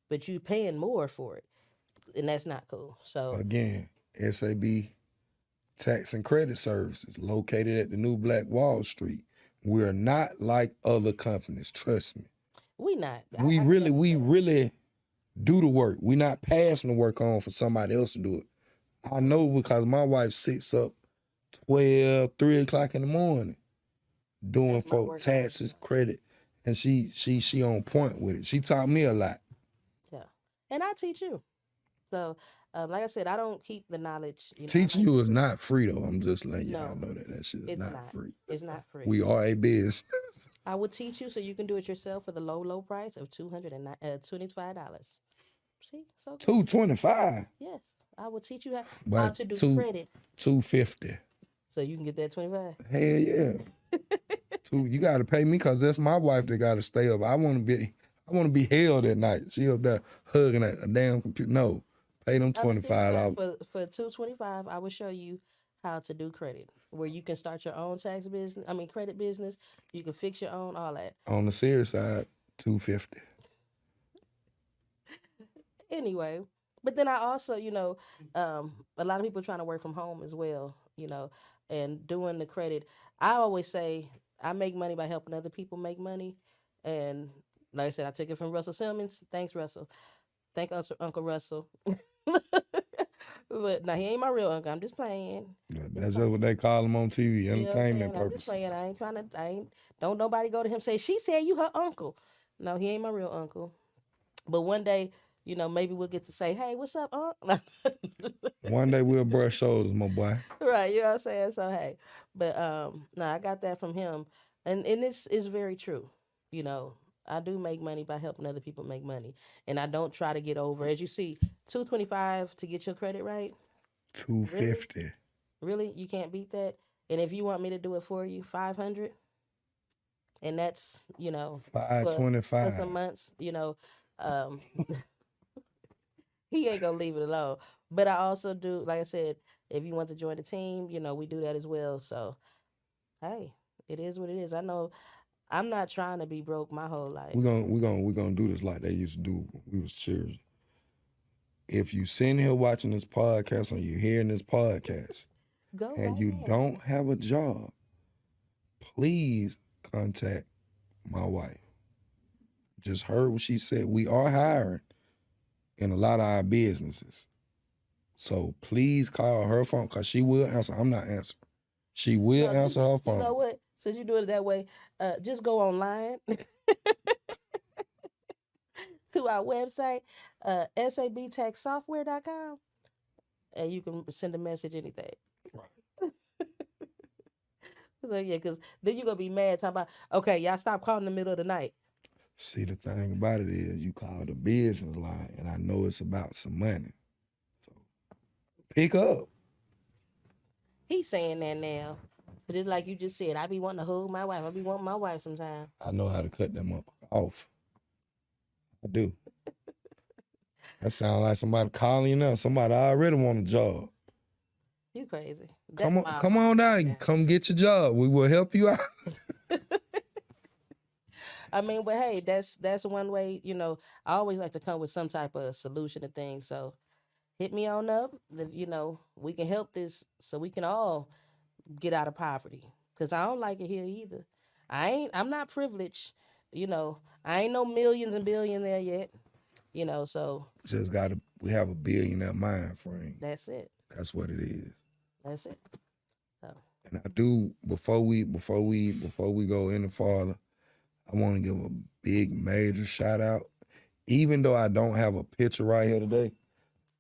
but you paying more for it, and that's not cool. So Again, SAB Tax and Credit Services located at the New Black Wall Street. We're not like other companies. Trust me. we not. We I really do the work. We not passing the work on for somebody else to do it. I know because my wife sits up 12, 3 o'clock in the morning doing That's my for work taxes, credit, and she on point with it. She taught me a lot. Yeah, and I teach you. So, like I said, I don't keep the knowledge. Teaching you is not free though. I'm just letting y'all No, know that shit is it's not not. free. It's not free. We are a biz. I will teach you so you can do it yourself for the low price of $225. See, so good. $225, Yes, I will teach you how but to do two credit $250. so you can get that 25. Hell yeah. You gotta pay me because that's my wife that gotta stay up. I wanna be held at night. She up there hugging a damn computer. No. Pay them $25. For $225, I will show you how to do credit, where you can start your own credit business. You can fix your own, all that. On the serious side, $250. Anyway, but then I also, a lot of people trying to work from home as well, and doing the credit. I always say I make money by helping other people make money, and like I said, I took it from Russell Simmons. Thanks, Russell. Thank us, Uncle Russell. But now he ain't my real uncle. I'm just playing. That's just what they call them on TV, You know what I'm entertainment saying? I'm just playing. purposes. Don't nobody go to him and say, she said you her uncle. No, he ain't my real uncle. But one day, maybe we'll get to say, hey, what's up, Unc? One day we'll brush shoulders, my boy. Right, you know what I'm saying? So hey. But no, I got that from him. And this is very true. I do make money by helping other people make money. And I don't try to get over. As you see, $225 to get your credit right. $250. Really? You can't beat that? And if you want me to do it for you, $500, and that's for some $525. months, he ain't gonna leave it alone. But I also do, like I said, if you want to join the team, we do that as well. So hey, it is what it is. I know I'm not trying to be broke my whole life. We're gonna do this like they used to do when we was children. If you sitting here watching this podcast or you hearing this podcast Go and right you ahead. don't have a job, please contact my wife. Just heard what she said. We are hiring in a lot of our businesses. So please call her phone because she will answer. I'm not answering. She will No, answer her phone. You know what? Since you do it that way, just go online to our website, sabtaxsoftware.com, and you can send a message anything. Right. So yeah, because then you're gonna be mad talking about, okay, y'all stop calling in the middle of the night. See, the thing about it is you call the business line, and I know it's about some money. So pick up. He's saying that now. But it's like you just said, I be wanting to hold my wife. I be wanting my wife sometimes. I know how to cut them up off. I do. That sounds like somebody calling you now. Somebody already want a job. You crazy. Come That's on, my come on down. man. Come get your job. We will help you out. I mean, but hey, that's one way, you know, I always like to come with some type of solution to things. So hit me on up. You know, we can help this so we can all get out of poverty. Cause I don't like it here either. I'm not privileged. You know, I ain't no millions and billionaire yet. You know, so Just we have a billionaire mind frame. that's it. That's what it is. That's it. So And I do before we go any farther, I want to give a big major shout out. Even though I don't have a picture right here today,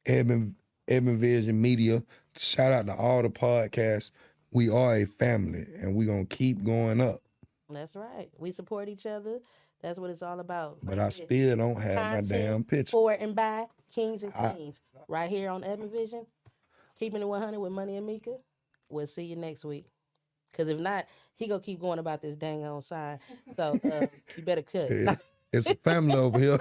Edmund Vision Media, shout out to all the podcasts. We are a family and we're gonna keep going up. that's right. We support each other. That's what it's all about. But Right I here. still don't have my Content damn picture. for and by Kings and Queens. Right here on Edmund Vision. Keeping it 100 with Money and Mika. We'll see you next week. Because if not, he going to keep going about this dang on sign. So you better cut. It's a family over here.